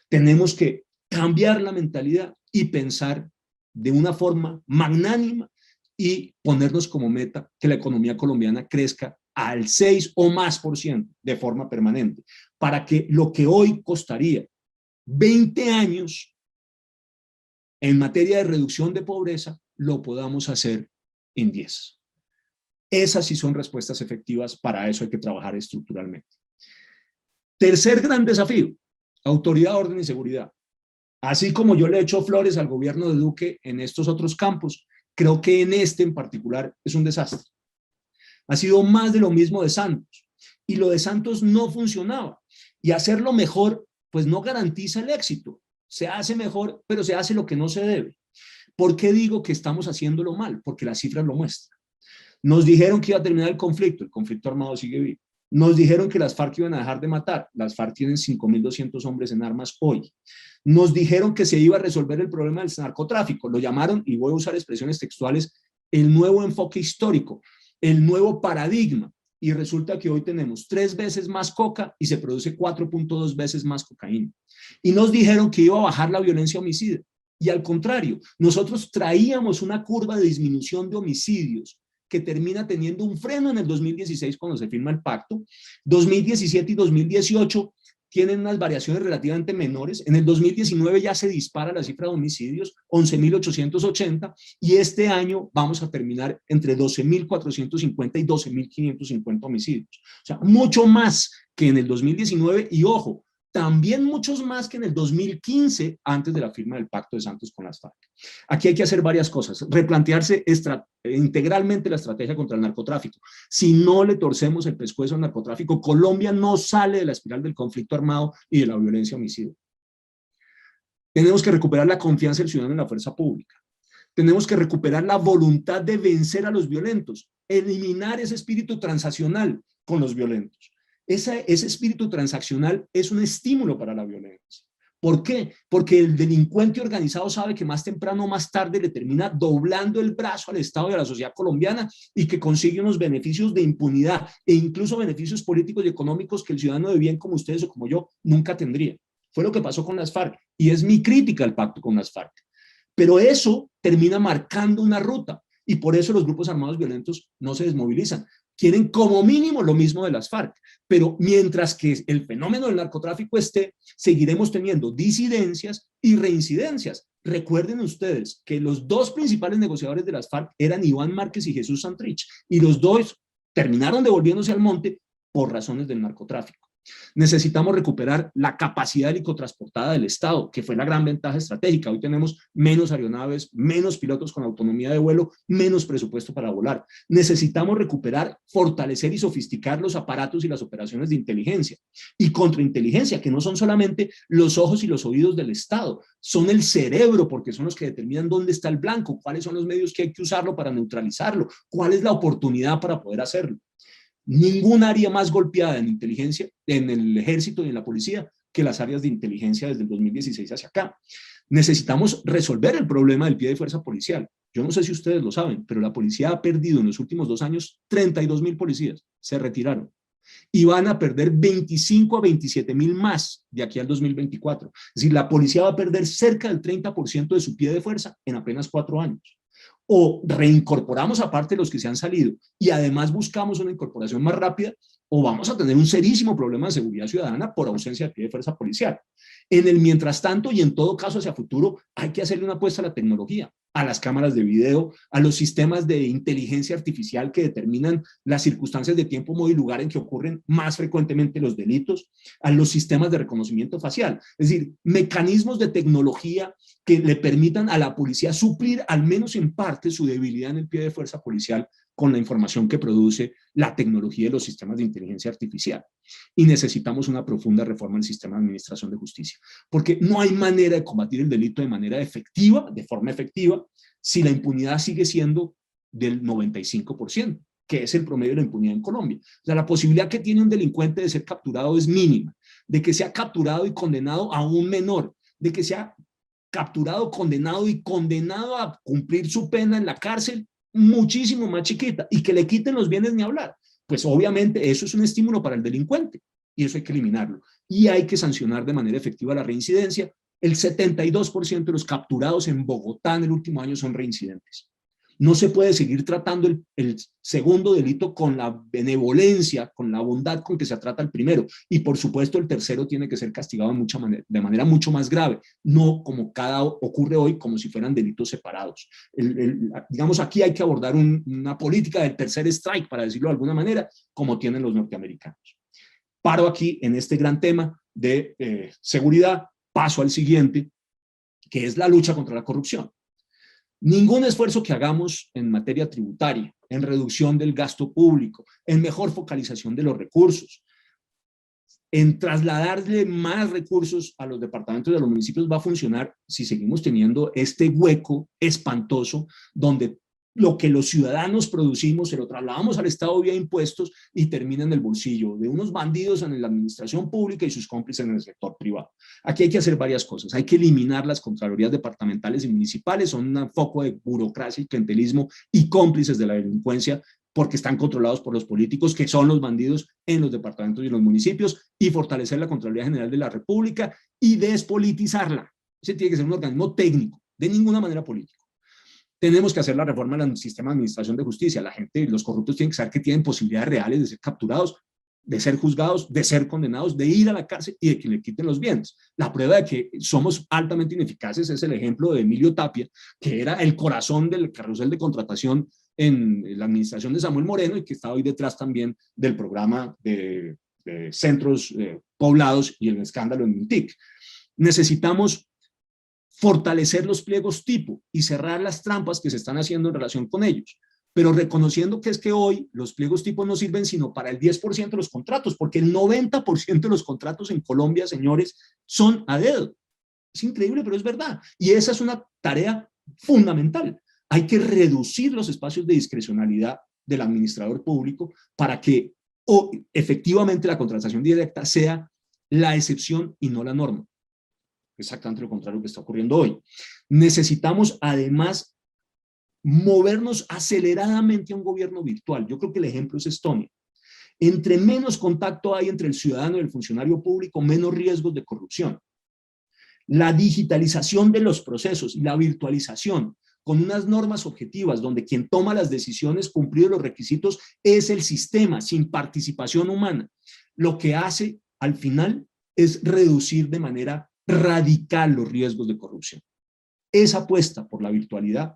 Tenemos que cambiar la mentalidad y pensar de una forma magnánima y ponernos como meta que la economía colombiana crezca al 6 o más por ciento de forma permanente, para que lo que hoy costaría 20 años en materia de reducción de pobreza, lo podamos hacer en 10. Esas sí son respuestas efectivas, para eso hay que trabajar estructuralmente. Tercer gran desafío, autoridad, orden y seguridad. Así como yo le echo flores al gobierno de Duque en estos otros campos, creo que en este en particular es un desastre. Ha sido más de lo mismo de Santos, y lo de Santos no funcionaba, y hacerlo mejor pues no garantiza el éxito. Se hace mejor, pero se hace lo que no se debe. ¿Por qué digo que estamos haciéndolo mal? Porque las cifras lo muestran. Nos dijeron que iba a terminar el conflicto armado sigue vivo. Nos dijeron que las FARC iban a dejar de matar, las FARC tienen 5.200 hombres en armas hoy. Nos dijeron que se iba a resolver el problema del narcotráfico, lo llamaron, y voy a usar expresiones textuales, el nuevo enfoque histórico, el nuevo paradigma, y resulta que hoy tenemos 3 veces más coca y se produce 4.2 veces más cocaína. Y nos dijeron que iba a bajar la violencia homicida, y al contrario, nosotros traíamos una curva de disminución de homicidios que termina teniendo un freno en el 2016 cuando se firma el pacto. 2017 y 2018 tienen unas variaciones relativamente menores. En el 2019 ya se dispara la cifra de homicidios, 11.880, y este año vamos a terminar entre 12.450 y 12.550 homicidios. O sea, mucho más que en el 2019, y ojo, también muchos más que en el 2015, antes de la firma del Pacto de Santos con las FARC. Aquí hay que hacer varias cosas, replantearse integralmente la estrategia contra el narcotráfico. Si no le torcemos el pescuezo al narcotráfico, Colombia no sale de la espiral del conflicto armado y de la violencia homicida. Tenemos que recuperar la confianza del ciudadano en la fuerza pública. Tenemos que recuperar la voluntad de vencer a los violentos, eliminar ese espíritu transaccional con los violentos. Ese espíritu transaccional es un estímulo para la violencia. ¿Por qué? Porque el delincuente organizado sabe que más temprano o más tarde le termina doblando el brazo al Estado y a la sociedad colombiana, y que consigue unos beneficios de impunidad e incluso beneficios políticos y económicos que el ciudadano de bien como ustedes o como yo nunca tendría. Fue lo que pasó con las FARC, y es mi crítica al pacto con las FARC. Pero eso termina marcando una ruta, y por eso los grupos armados violentos no se desmovilizan. Quieren como mínimo lo mismo de las FARC, pero mientras que el fenómeno del narcotráfico esté, seguiremos teniendo disidencias y reincidencias. Recuerden ustedes que los 2 principales negociadores de las FARC eran Iván Márquez y Jesús Santrich, y los 2 terminaron devolviéndose al monte por razones del narcotráfico. Necesitamos recuperar la capacidad helicotransportada del Estado, que fue la gran ventaja estratégica. Hoy tenemos menos aeronaves, menos pilotos con autonomía de vuelo, menos presupuesto para volar. Necesitamos recuperar, fortalecer y sofisticar los aparatos y las operaciones de inteligencia y contrainteligencia, que no son solamente los ojos y los oídos del Estado, son el cerebro, porque son los que determinan dónde está el blanco, cuáles son los medios que hay que usarlo para neutralizarlo, cuál es la oportunidad para poder hacerlo. Ningún área más golpeada en inteligencia, en el ejército y en la policía, que las áreas de inteligencia desde el 2016 hacia acá. Necesitamos resolver el problema del pie de fuerza policial. Yo no sé si ustedes lo saben, pero la policía ha perdido en los últimos 2 años 32.000 policías, se retiraron. Y van a perder 25 a 27.000 más de aquí al 2024. Es decir, la policía va a perder cerca del 30% de su pie de fuerza en apenas 4 años. O reincorporamos aparte los que se han salido y además buscamos una incorporación más rápida, o vamos a tener un serísimo problema de seguridad ciudadana por ausencia de pie de fuerza policial. En el mientras tanto, y en todo caso hacia futuro, hay que hacerle una apuesta a la tecnología, a las cámaras de video, a los sistemas de inteligencia artificial que determinan las circunstancias de tiempo, modo y lugar en que ocurren más frecuentemente los delitos, a los sistemas de reconocimiento facial, es decir, mecanismos de tecnología que le permitan a la policía suplir al menos en parte su debilidad en el pie de fuerza policial con la información que produce la tecnología y los sistemas de inteligencia artificial. Y necesitamos una profunda reforma del sistema de administración de justicia, porque no hay manera de combatir el delito de manera efectiva, de forma efectiva, si la impunidad sigue siendo del 95%, que es el promedio de la impunidad en Colombia. O sea, la posibilidad que tiene un delincuente de ser capturado es mínima, de que sea capturado y condenado a un menor, de que sea capturado, condenado y condenado a cumplir su pena en la cárcel, muchísimo más chiquita, y que le quiten los bienes ni hablar. Pues obviamente eso es un estímulo para el delincuente y eso hay que eliminarlo. Y hay que sancionar de manera efectiva la reincidencia. El 72% de los capturados en Bogotá en el último año son reincidentes. No se puede seguir tratando el segundo delito con la benevolencia, con la bondad con que se trata el primero. Y por supuesto el tercero tiene que ser castigado de manera mucho más grave, no como ocurre hoy, como si fueran delitos separados. Digamos, aquí hay que abordar una política del tercer strike, para decirlo de alguna manera, como tienen los norteamericanos. Paro aquí en este gran tema de seguridad, paso al siguiente, que es la lucha contra la corrupción. Ningún esfuerzo que hagamos en materia tributaria, en reducción del gasto público, en mejor focalización de los recursos, en trasladarle más recursos a los departamentos y a los municipios va a funcionar si seguimos teniendo este hueco espantoso donde lo que los ciudadanos producimos se lo trasladamos al Estado vía impuestos y termina en el bolsillo de unos bandidos en la administración pública y sus cómplices en el sector privado. Aquí hay que hacer varias cosas. Hay que eliminar las contralorías departamentales y municipales, son un foco de burocracia y clientelismo y cómplices de la delincuencia porque están controlados por los políticos, que son los bandidos en los departamentos y los municipios, y fortalecer la Contraloría General de la República y despolitizarla. Ese tiene que ser un organismo técnico, de ninguna manera político. Tenemos que hacer la reforma del sistema de administración de justicia. La gente, los corruptos tienen que saber que tienen posibilidades reales de ser capturados, de ser juzgados, de ser condenados, de ir a la cárcel y de que le quiten los bienes. La prueba de que somos altamente ineficaces es el ejemplo de Emilio Tapia, que era el corazón del carrusel de contratación en la administración de Samuel Moreno y que está hoy detrás también del programa de centros poblados y el escándalo en Mintic. Necesitamos fortalecer los pliegos tipo y cerrar las trampas que se están haciendo en relación con ellos, pero reconociendo que es que hoy los pliegos tipo no sirven sino para el 10% de los contratos, porque el 90% de los contratos en Colombia, señores, son a dedo. Es increíble, pero es verdad. Y esa es una tarea fundamental. Hay que reducir los espacios de discrecionalidad del administrador público para que efectivamente la contratación directa sea la excepción y no la norma. Exactamente lo contrario que está ocurriendo hoy. Necesitamos además movernos aceleradamente a un gobierno virtual. Yo creo que el ejemplo es Estonia. Entre menos contacto hay entre el ciudadano y el funcionario público, menos riesgos de corrupción. La digitalización de los procesos y la virtualización con unas normas objetivas donde quien toma las decisiones cumplidos los requisitos es el sistema sin participación humana. Lo que hace al final es reducir de manera radical los riesgos de corrupción. Esa apuesta por la virtualidad,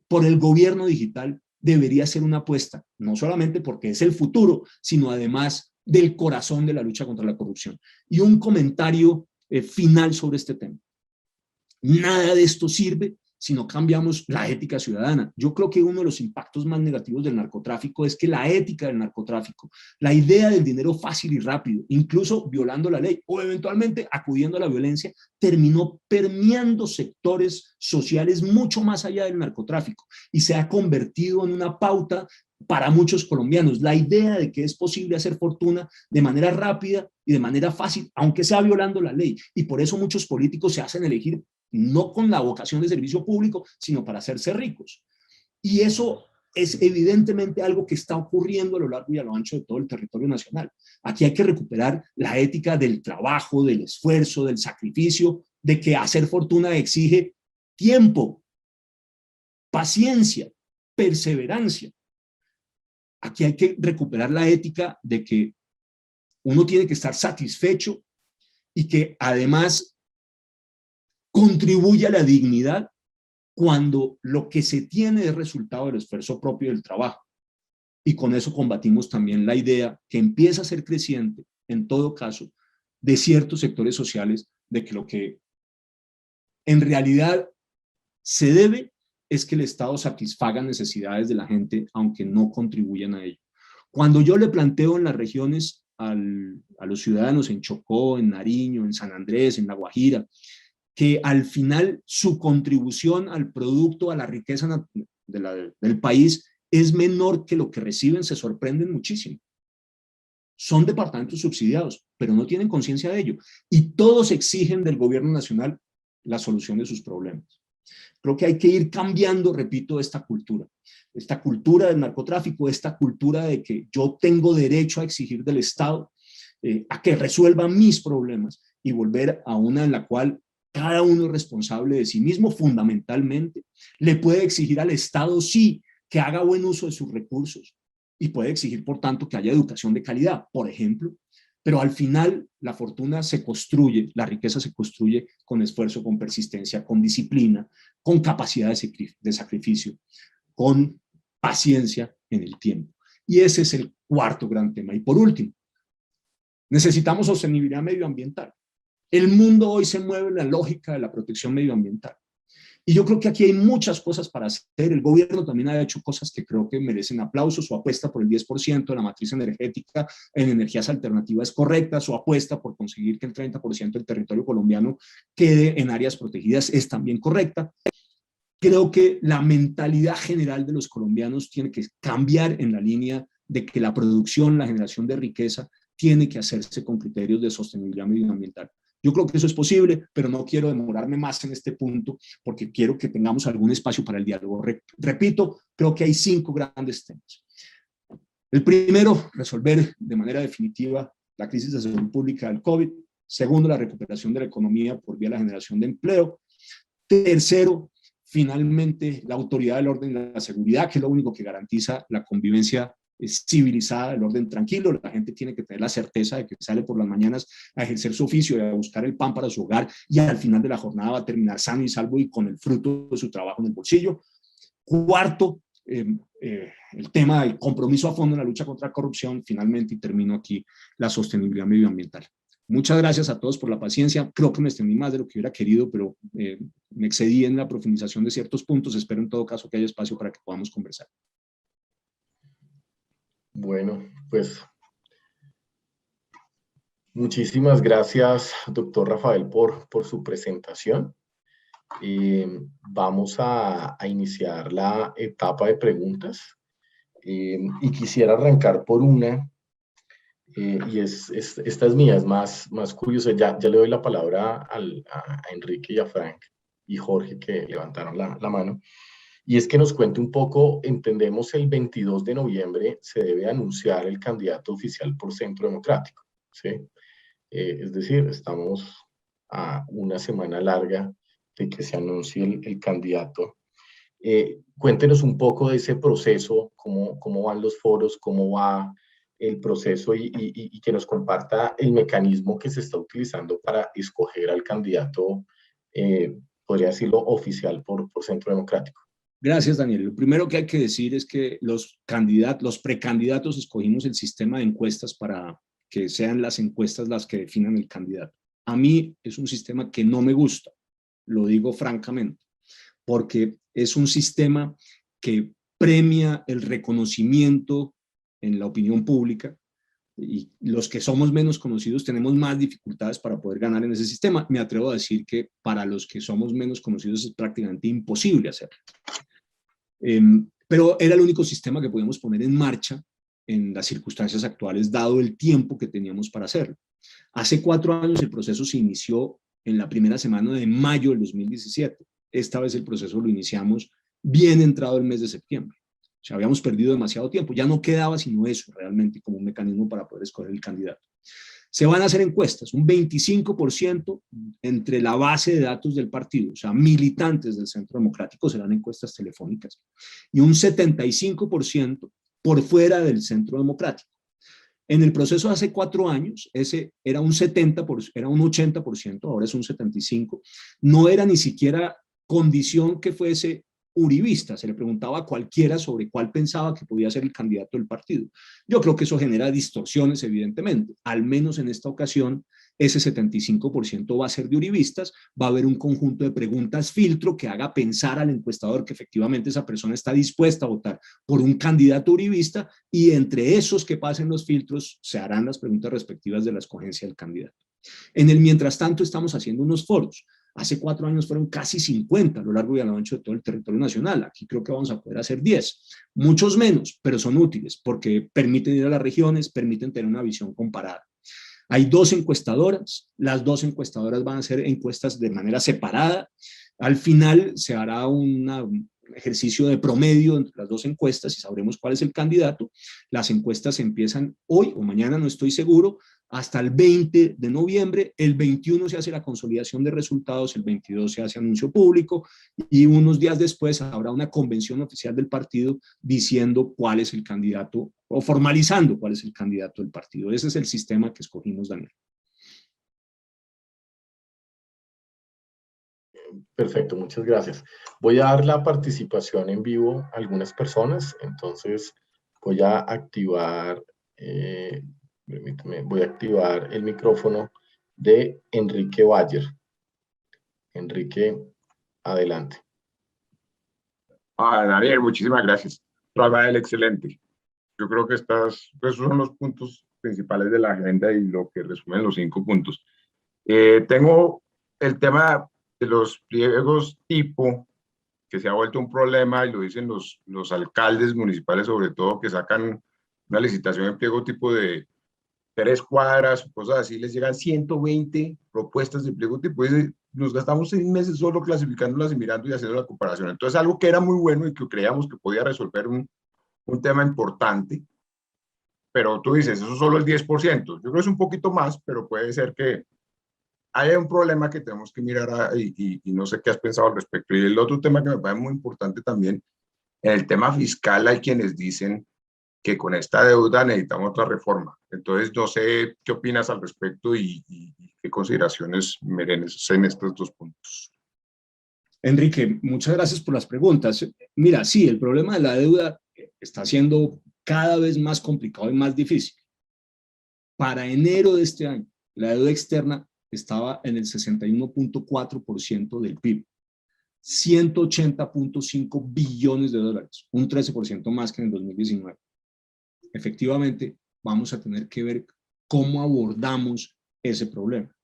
por el gobierno digital, debería ser una apuesta, no solamente porque es el futuro, sino además del corazón de la lucha contra la corrupción. Y un comentario final sobre este tema. Nada de esto sirve si no cambiamos la ética ciudadana. Yo creo que uno de los impactos más negativos del narcotráfico es que la ética del narcotráfico, la idea del dinero fácil y rápido, incluso violando la ley o eventualmente acudiendo a la violencia, terminó permeando sectores sociales mucho más allá del narcotráfico y se ha convertido en una pauta para muchos colombianos. La idea de que es posible hacer fortuna de manera rápida y de manera fácil, aunque sea violando la ley. Y por eso muchos políticos se hacen elegir no con la vocación de servicio público, sino para hacerse ricos. Y eso es evidentemente algo que está ocurriendo a lo largo y a lo ancho de todo el territorio nacional. Aquí hay que recuperar la ética del trabajo, del esfuerzo, del sacrificio, de que hacer fortuna exige tiempo, paciencia, perseverancia. Aquí hay que recuperar la ética de que uno tiene que estar satisfecho y que además contribuye a la dignidad cuando lo que se tiene es resultado del esfuerzo propio del trabajo. Y con eso combatimos también la idea que empieza a ser creciente, en todo caso, de ciertos sectores sociales, de que lo que en realidad se debe es que el Estado satisfaga necesidades de la gente, aunque no contribuyan a ello. Cuando yo le planteo en las regiones a los ciudadanos en Chocó, en Nariño, en San Andrés, en La Guajira, que al final su contribución al producto, a la riqueza del país es menor que lo que reciben, se sorprenden muchísimo. Son departamentos subsidiados, pero no tienen conciencia de ello. Y todos exigen del gobierno nacional la solución de sus problemas. Creo que hay que ir cambiando, repito, esta cultura del narcotráfico, esta cultura de que yo tengo derecho a exigir del Estado a que resuelva mis problemas y volver a una en la cual cada uno es responsable de sí mismo fundamentalmente, le puede exigir al Estado, sí, que haga buen uso de sus recursos y puede exigir, por tanto, que haya educación de calidad, por ejemplo, pero al final la fortuna se construye, la riqueza se construye con esfuerzo, con persistencia, con disciplina, con capacidad de sacrificio, con paciencia en el tiempo. Y ese es el cuarto gran tema. Y por último, necesitamos sostenibilidad medioambiental. El mundo hoy se mueve en la lógica de la protección medioambiental. Y yo creo que aquí hay muchas cosas para hacer. El gobierno también ha hecho cosas que creo que merecen aplausos. Su apuesta por el 10% de la matriz energética en energías alternativas es correcta. Su apuesta por conseguir que el 30% del territorio colombiano quede en áreas protegidas es también correcta. Creo que la mentalidad general de los colombianos tiene que cambiar en la línea de que la producción, la generación de riqueza tiene que hacerse con criterios de sostenibilidad medioambiental. Yo creo que eso es posible, pero no quiero demorarme más en este punto porque quiero que tengamos algún espacio para el diálogo. Repito, creo que hay 5 grandes temas. El primero, resolver de manera definitiva la crisis de salud pública del COVID. Segundo, la recuperación de la economía por vía de la generación de empleo. Tercero, finalmente, la autoridad del orden y la seguridad, que es lo único que garantiza la convivencia civilizada, el orden tranquilo. La gente tiene que tener la certeza de que sale por las mañanas a ejercer su oficio y a buscar el pan para su hogar y al final de la jornada va a terminar sano y salvo y con el fruto de su trabajo en el bolsillo. Cuarto, el tema del compromiso a fondo en la lucha contra la corrupción. Finalmente, y termino aquí, la sostenibilidad medioambiental. Muchas gracias a todos por la paciencia. Creo que me extendí más de lo que hubiera querido, pero me excedí en la profundización de ciertos puntos. Espero en todo caso que haya espacio para que podamos conversar. Bueno, pues muchísimas gracias, doctor Rafael, por su presentación. Vamos a iniciar la etapa de preguntas y quisiera arrancar por una, y esta es mía, es más curiosa. Ya le doy la palabra a Enrique y a Frank y Jorge, que levantaron la mano. Y es que nos cuente un poco. Entendemos el 22 de noviembre se debe anunciar el candidato oficial por Centro Democrático, ¿sí? Es decir, estamos a una semana larga de que se anuncie el candidato. Cuéntenos un poco de ese proceso, cómo van los foros, cómo va el proceso y que nos comparta el mecanismo que se está utilizando para escoger al candidato, podría decirlo, oficial por Centro Democrático. Gracias, Daniel. Lo primero que hay que decir es que los precandidatos escogimos el sistema de encuestas para que sean las encuestas las que definan el candidato. A mí es un sistema que no me gusta, lo digo francamente, porque es un sistema que premia el reconocimiento en la opinión pública y los que somos menos conocidos tenemos más dificultades para poder ganar en ese sistema. Me atrevo a decir que para los que somos menos conocidos es prácticamente imposible hacerlo. Pero era el único sistema que podíamos poner en marcha en las circunstancias actuales, dado el tiempo que teníamos para hacerlo. Hace 4 años el proceso se inició en la primera semana de mayo del 2017. Esta vez el proceso lo iniciamos bien entrado el mes de septiembre. O sea, habíamos perdido demasiado tiempo. Ya no quedaba sino eso realmente como un mecanismo para poder escoger el candidato. Se van a hacer encuestas, un 25% entre la base de datos del partido, o sea, militantes del Centro Democrático serán encuestas telefónicas, y un 75% por fuera del Centro Democrático. En el proceso de hace 4 años, ese era un 70%, era un 80%, ahora es un 75%. No era ni siquiera condición que fuese uribista, se le preguntaba a cualquiera sobre cuál pensaba que podía ser el candidato del partido. Yo creo que eso genera distorsiones, evidentemente. Al menos en esta ocasión, ese 75% va a ser de uribistas, va a haber un conjunto de preguntas filtro que haga pensar al encuestador que efectivamente esa persona está dispuesta a votar por un candidato uribista, y entre esos que pasen los filtros se harán las preguntas respectivas de la escogencia del candidato. En el mientras tanto estamos haciendo unos foros. Hace 4 años fueron casi 50 a lo largo y a lo ancho de todo el territorio nacional. Aquí creo que vamos a poder hacer 10. Muchos menos, pero son útiles porque permiten ir a las regiones, permiten tener una visión comparada. Hay 2 encuestadoras. Las 2 encuestadoras van a hacer encuestas de manera separada. Al final se hará un ejercicio de promedio entre las 2 encuestas y sabremos cuál es el candidato. Las encuestas empiezan hoy o mañana, no estoy seguro, hasta el 20 de noviembre, el 21 se hace la consolidación de resultados, el 22 se hace anuncio público y unos días después habrá una convención oficial del partido diciendo cuál es el candidato o formalizando cuál es el candidato del partido. Ese es el sistema que escogimos, Daniel. Perfecto, muchas gracias. Voy a dar la participación en vivo a algunas personas, entonces voy a activar... permítame, voy a activar el micrófono de Enrique Bayer. Enrique, adelante. Daniel, muchísimas gracias. Rafael, excelente. Yo creo que esos son los puntos principales de la agenda y lo que resumen los 5 puntos. Tengo el tema de los pliegos tipo, que se ha vuelto un problema, y lo dicen los alcaldes municipales sobre todo, que sacan una licitación en pliego tipo de 3 cuadras, cosas así, les llegan 120 propuestas de pliego tipo, y nos gastamos 6 meses solo clasificándolas y mirando y haciendo la comparación. Entonces, algo que era muy bueno y que creíamos que podía resolver un tema importante, pero tú dices, eso es solo el 10%. Yo creo que es un poquito más, pero puede ser que haya un problema que tenemos que mirar y no sé qué has pensado al respecto. Y el otro tema que me parece muy importante también, en el tema fiscal hay quienes dicen que con esta deuda necesitamos otra reforma. Entonces, no sé qué opinas al respecto y qué consideraciones mereces en estos 2 puntos. Enrique, muchas gracias por las preguntas. Mira, sí, el problema de la deuda está siendo cada vez más complicado y más difícil. Para enero de este año, la deuda externa estaba en el 61.4% del PIB, 180.5 billones de dólares, un 13% más que en el 2019. Efectivamente, vamos a tener que ver cómo abordamos ese problema.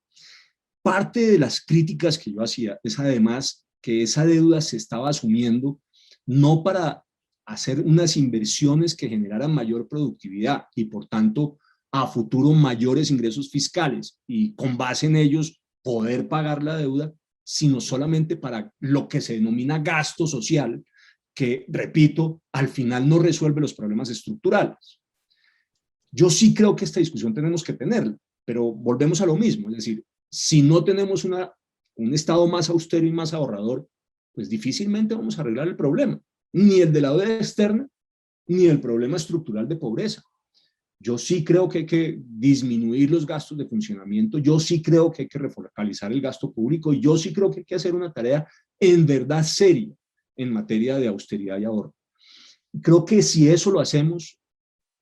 Parte de las críticas que yo hacía es además que esa deuda se estaba asumiendo no para hacer unas inversiones que generaran mayor productividad y por tanto a futuro mayores ingresos fiscales y con base en ellos poder pagar la deuda, sino solamente para lo que se denomina gasto social, que, repito, al final no resuelve los problemas estructurales. Yo sí creo que esta discusión tenemos que tenerla, pero volvemos a lo mismo, es decir, si no tenemos un Estado más austero y más ahorrador, pues difícilmente vamos a arreglar el problema, ni el de la deuda externa, ni el problema estructural de pobreza. Yo sí creo que hay que disminuir los gastos de funcionamiento, yo sí creo que hay que refocalizar el gasto público, y yo sí creo que hay que hacer una tarea en verdad seria en materia de austeridad y ahorro. Creo que si eso lo hacemos,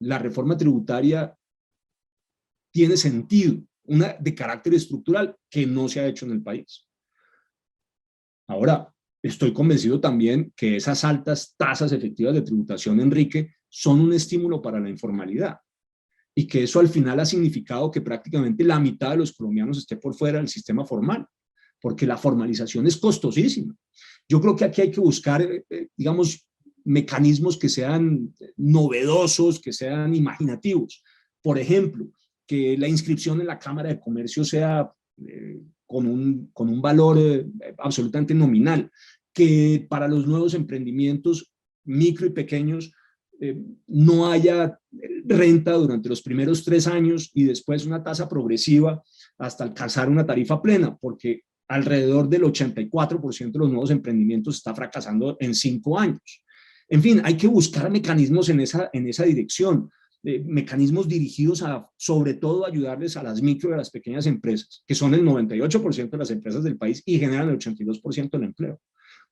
la reforma tributaria tiene sentido, una de carácter estructural que no se ha hecho en el país. Ahora, estoy convencido también que esas altas tasas efectivas de tributación, Enrique, son un estímulo para la informalidad y que eso al final ha significado que prácticamente la mitad de los colombianos esté por fuera del sistema formal, porque la formalización es costosísima. Yo creo que aquí hay que buscar, digamos, mecanismos que sean novedosos, que sean imaginativos. Por ejemplo, que la inscripción en la Cámara de Comercio sea con un valor absolutamente nominal, que para los nuevos emprendimientos micro y pequeños no haya renta durante los primeros 3 años y después una tasa progresiva hasta alcanzar una tarifa plena, porque alrededor del 84% de los nuevos emprendimientos está fracasando en 5 años. En fin, hay que buscar mecanismos en esa dirección, mecanismos dirigidos a, sobre todo, ayudarles a las micro y a las pequeñas empresas, que son el 98% de las empresas del país y generan el 82% del empleo.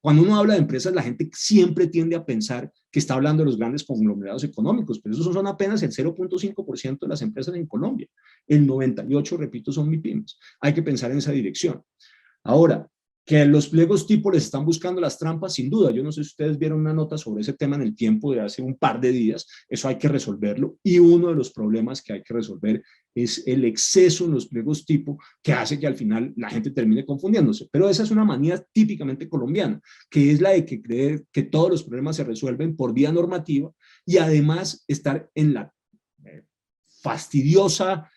Cuando uno habla de empresas, la gente siempre tiende a pensar que está hablando de los grandes conglomerados económicos, pero esos son apenas el 0.5% de las empresas en Colombia. El 98%, repito, son MIPYMES. Hay que pensar en esa dirección. Ahora, que los pliegos tipo les están buscando las trampas, sin duda. Yo no sé si ustedes vieron una nota sobre ese tema en El Tiempo de hace un par de días. Eso hay que resolverlo. Y uno de los problemas que hay que resolver es el exceso en los pliegos tipo, que hace que al final la gente termine confundiéndose. Pero esa es una manía típicamente colombiana, que es la de que creer que todos los problemas se resuelven por vía normativa y además estar en la fastidiosa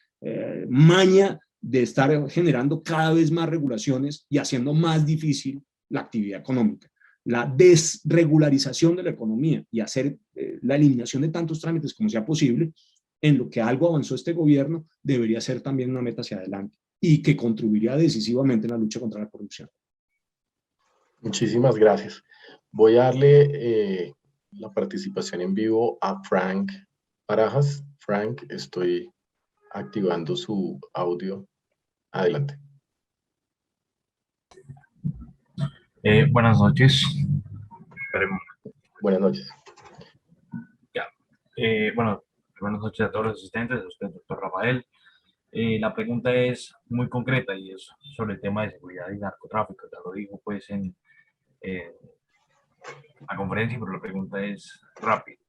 maña de estar generando cada vez más regulaciones y haciendo más difícil la actividad económica. La desregularización de la economía y hacer la eliminación de tantos trámites como sea posible, en lo que algo avanzó este gobierno, debería ser también una meta hacia adelante y que contribuiría decisivamente en la lucha contra la corrupción. Muchísimas gracias. Voy a darle la participación en vivo a Frank Barajas. Frank, estoy activando su audio. Adelante. Buenas noches. Buenas noches. Ya. Bueno, buenas noches a todos los asistentes, a usted, doctor Rafael. La pregunta es muy concreta y es sobre el tema de seguridad y narcotráfico. Ya lo dijo pues en la conferencia, pero la pregunta es rápida.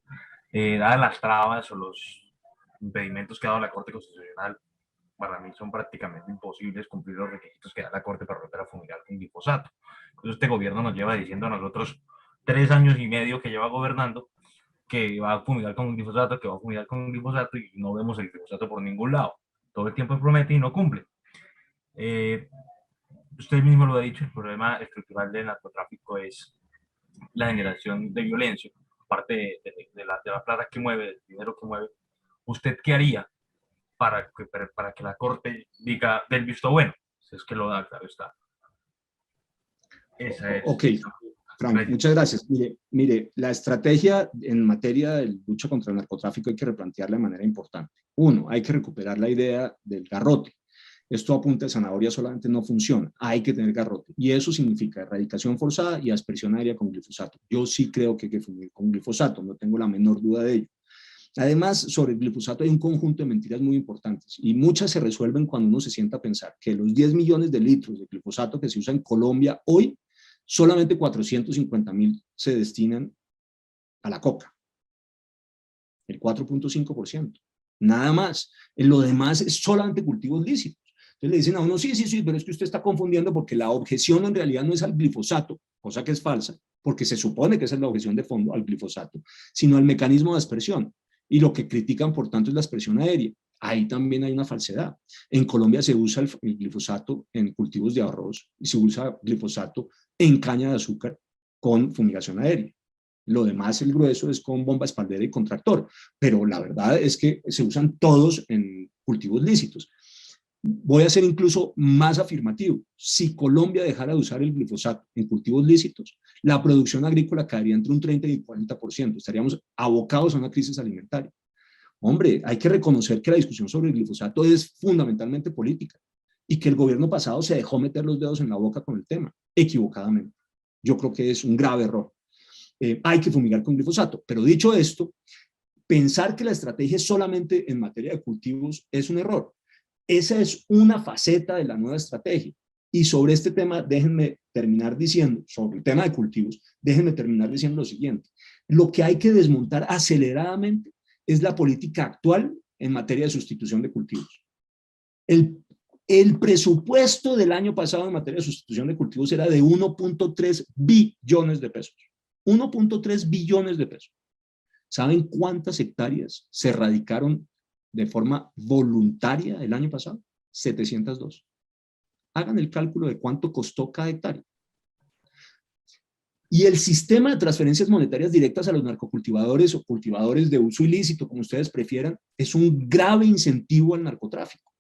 Dadas las trabas o los impedimentos que ha dado la Corte Constitucional, para mí son prácticamente imposibles cumplir los requisitos que da la Corte para volver a fumigar con glifosato. Entonces este gobierno nos lleva diciendo a nosotros 3 años y medio que lleva gobernando que va a fumigar con glifosato, que va a fumigar con glifosato y no vemos el glifosato por ningún lado. Todo el tiempo promete y no cumple. Usted mismo lo ha dicho, el problema estructural del narcotráfico es la generación de violencia, aparte de la plata que mueve, del dinero que mueve. ¿Usted qué haría para que la Corte diga del visto bueno? Si es que lo da, claro está. Esa es. Ok, Frank, muchas gracias. Mire, la estrategia en materia de lucha contra el narcotráfico hay que replantearla de manera importante. Uno, hay que recuperar la idea del garrote. Esto a punta de zanahoria solamente no funciona, hay que tener garrote. Y eso significa erradicación forzada y aspersión aérea con glifosato. Yo sí creo que hay que fumar con glifosato, no tengo la menor duda de ello. Además, sobre el glifosato hay un conjunto de mentiras muy importantes y muchas se resuelven cuando uno se sienta a pensar que los 10 millones de litros de glifosato que se usa en Colombia hoy, solamente 450.000 se destinan a la coca, el 4.5%, nada más. Lo demás es solamente cultivos lícitos. Entonces le dicen a uno, sí, pero es que usted está confundiendo porque la objeción en realidad no es al glifosato, cosa que es falsa, porque se supone que esa es la objeción de fondo al glifosato, sino al mecanismo de aspersión. Y lo que critican, por tanto, es la aspersión aérea. Ahí también hay una falsedad. En Colombia se usa el glifosato en cultivos de arroz y se usa glifosato en caña de azúcar con fumigación aérea. Lo demás, el grueso, es con bomba espaldera y con tractor. Pero la verdad es que se usan todos en cultivos lícitos. Voy a ser incluso más afirmativo. Si Colombia dejara de usar el glifosato en cultivos lícitos, la producción agrícola caería entre un 30 y un 40%. Estaríamos abocados a una crisis alimentaria. Hombre, hay que reconocer que la discusión sobre el glifosato es fundamentalmente política y que el gobierno pasado se dejó meter los dedos en la boca con el tema, equivocadamente. Yo creo que es un grave error. Hay que fumigar con glifosato. Pero dicho esto, pensar que la estrategia es solamente en materia de cultivos es un error. Esa es una faceta de la nueva estrategia. Y sobre este tema, déjenme terminar diciendo, sobre el tema de cultivos, déjenme terminar diciendo lo siguiente. Lo que hay que desmontar aceleradamente es la política actual en materia de sustitución de cultivos. El presupuesto del año pasado en materia de sustitución de cultivos era de 1.3 billones de pesos. 1.3 billones de pesos. ¿Saben cuántas hectáreas se erradicaron de forma voluntaria el año pasado? 702. Hagan el cálculo de cuánto costó cada hectárea. Y el sistema de transferencias monetarias directas a los narcocultivadores o cultivadores de uso ilícito, como ustedes prefieran, es un grave incentivo al narcotráfico.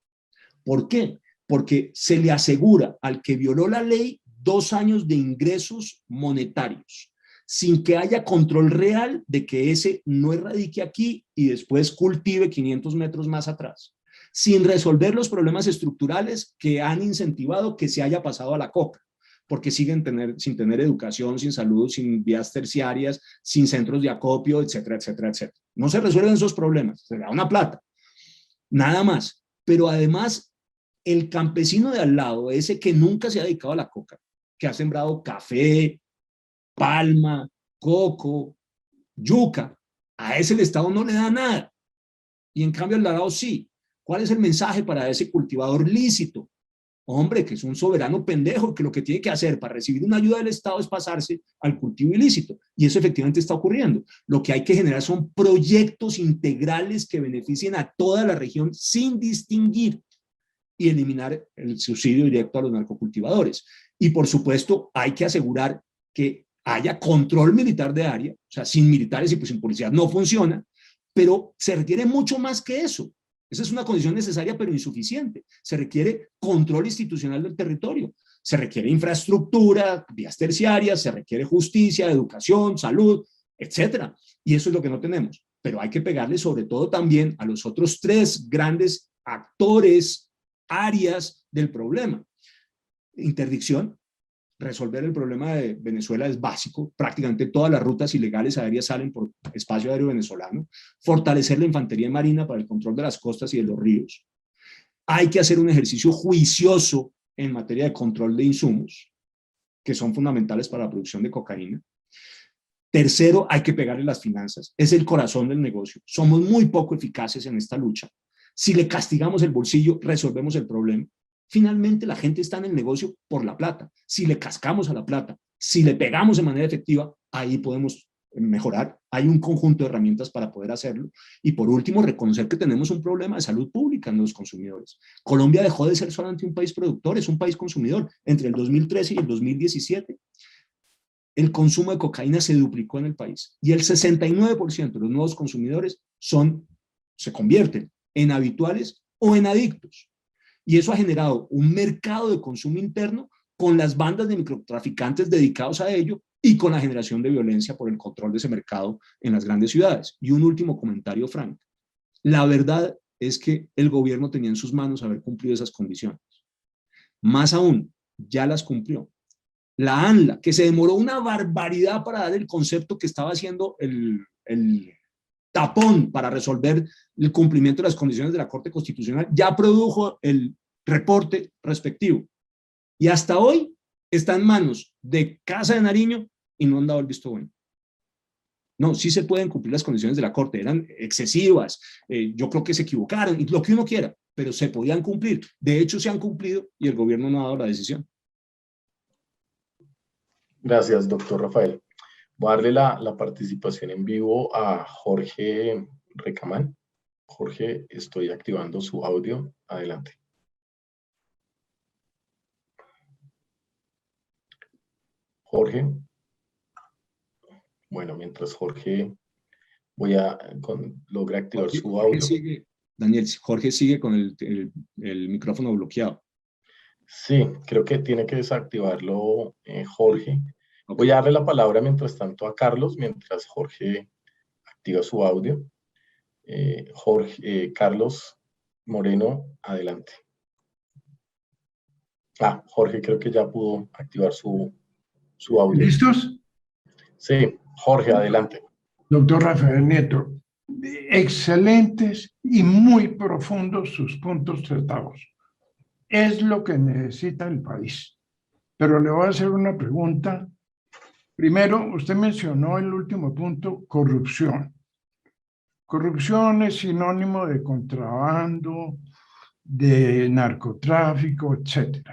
¿Por qué? Porque se le asegura al que violó la ley 2 años de ingresos monetarios, sin que haya control real de que ese no erradique aquí y después cultive 500 metros más atrás, sin resolver los problemas estructurales que han incentivado que se haya pasado a la coca. porque siguen sin tener educación, sin salud, sin vías terciarias, sin centros de acopio, etcétera, etcétera, etcétera. No se resuelven esos problemas, se da una plata, nada más. Pero además, el campesino de al lado, ese que nunca se ha dedicado a la coca, que ha sembrado café, palma, coco, yuca, a ese el Estado no le da nada. Y en cambio el Estado sí. ¿Cuál es el mensaje para ese cultivador lícito? Hombre, que es un soberano pendejo, que lo que tiene que hacer para recibir una ayuda del Estado es pasarse al cultivo ilícito. Y eso efectivamente está ocurriendo. Lo que hay que generar son proyectos integrales que beneficien a toda la región sin distinguir y eliminar el subsidio directo a los narcocultivadores. Y por supuesto hay que asegurar que haya control militar de área, o sea, sin militares y pues sin policías no funciona, pero se requiere mucho más que eso. Esa es una condición necesaria pero insuficiente. Se requiere control institucional del territorio, se requiere infraestructura, vías terciarias, se requiere justicia, educación, salud, etcétera. Y eso es lo que no tenemos. Pero hay que pegarle sobre todo también a los otros tres grandes actores, áreas del problema. Interdicción. Resolver el problema de Venezuela es básico. Prácticamente todas las rutas ilegales aéreas salen por espacio aéreo venezolano. Fortalecer la infantería marina para el control de las costas y de los ríos. Hay que hacer un ejercicio juicioso en materia de control de insumos, que son fundamentales para la producción de cocaína. Tercero, hay que pegarle las finanzas. Es el corazón del negocio. Somos muy poco eficaces en esta lucha. Si le castigamos el bolsillo, resolvemos el problema. Finalmente, la gente está en el negocio por la plata. Si le cascamos a la plata, si le pegamos de manera efectiva, ahí podemos mejorar. Hay un conjunto de herramientas para poder hacerlo. Y por último, reconocer que tenemos un problema de salud pública en los consumidores. Colombia dejó de ser solamente un país productor, es un país consumidor. Entre el 2013 y el 2017, el consumo de cocaína se duplicó en el país. Y el 69% de los nuevos consumidores se convierten en habituales o en adictos. Y eso ha generado un mercado de consumo interno con las bandas de microtraficantes dedicados a ello y con la generación de violencia por el control de ese mercado en las grandes ciudades. Y un último comentario, Frank. La verdad es que el gobierno tenía en sus manos haber cumplido esas condiciones. Más aún, ya las cumplió. La ANLA, que se demoró una barbaridad para dar el concepto que estaba haciendo el tapón para resolver el cumplimiento de las condiciones de la Corte Constitucional, ya produjo el reporte respectivo. Y hasta hoy está en manos de Casa de Nariño y no han dado el visto bueno. No, sí se pueden cumplir las condiciones de la Corte, eran excesivas, yo creo que se equivocaron, y lo que uno quiera, pero se podían cumplir. De hecho, se han cumplido y el gobierno no ha dado la decisión. Gracias, doctor Rafael. Voy a darle la participación en vivo a Jorge Recamán. Jorge, estoy activando su audio. Adelante. Jorge. Bueno, mientras Jorge logra activar su audio. Daniel, Jorge sigue con el micrófono bloqueado. Sí, creo que tiene que desactivarlo Jorge. Voy a darle la palabra mientras tanto a Carlos, mientras Jorge activa su audio. Carlos Moreno, adelante. Jorge creo que ya pudo activar su audio. ¿Listos? Sí, Jorge, adelante. Doctor Rafael Nieto, excelentes y muy profundos sus puntos tratados. Es lo que necesita el país. Pero le voy a hacer una pregunta. Primero, usted mencionó el último punto, corrupción. Corrupción es sinónimo de contrabando, de narcotráfico, etc.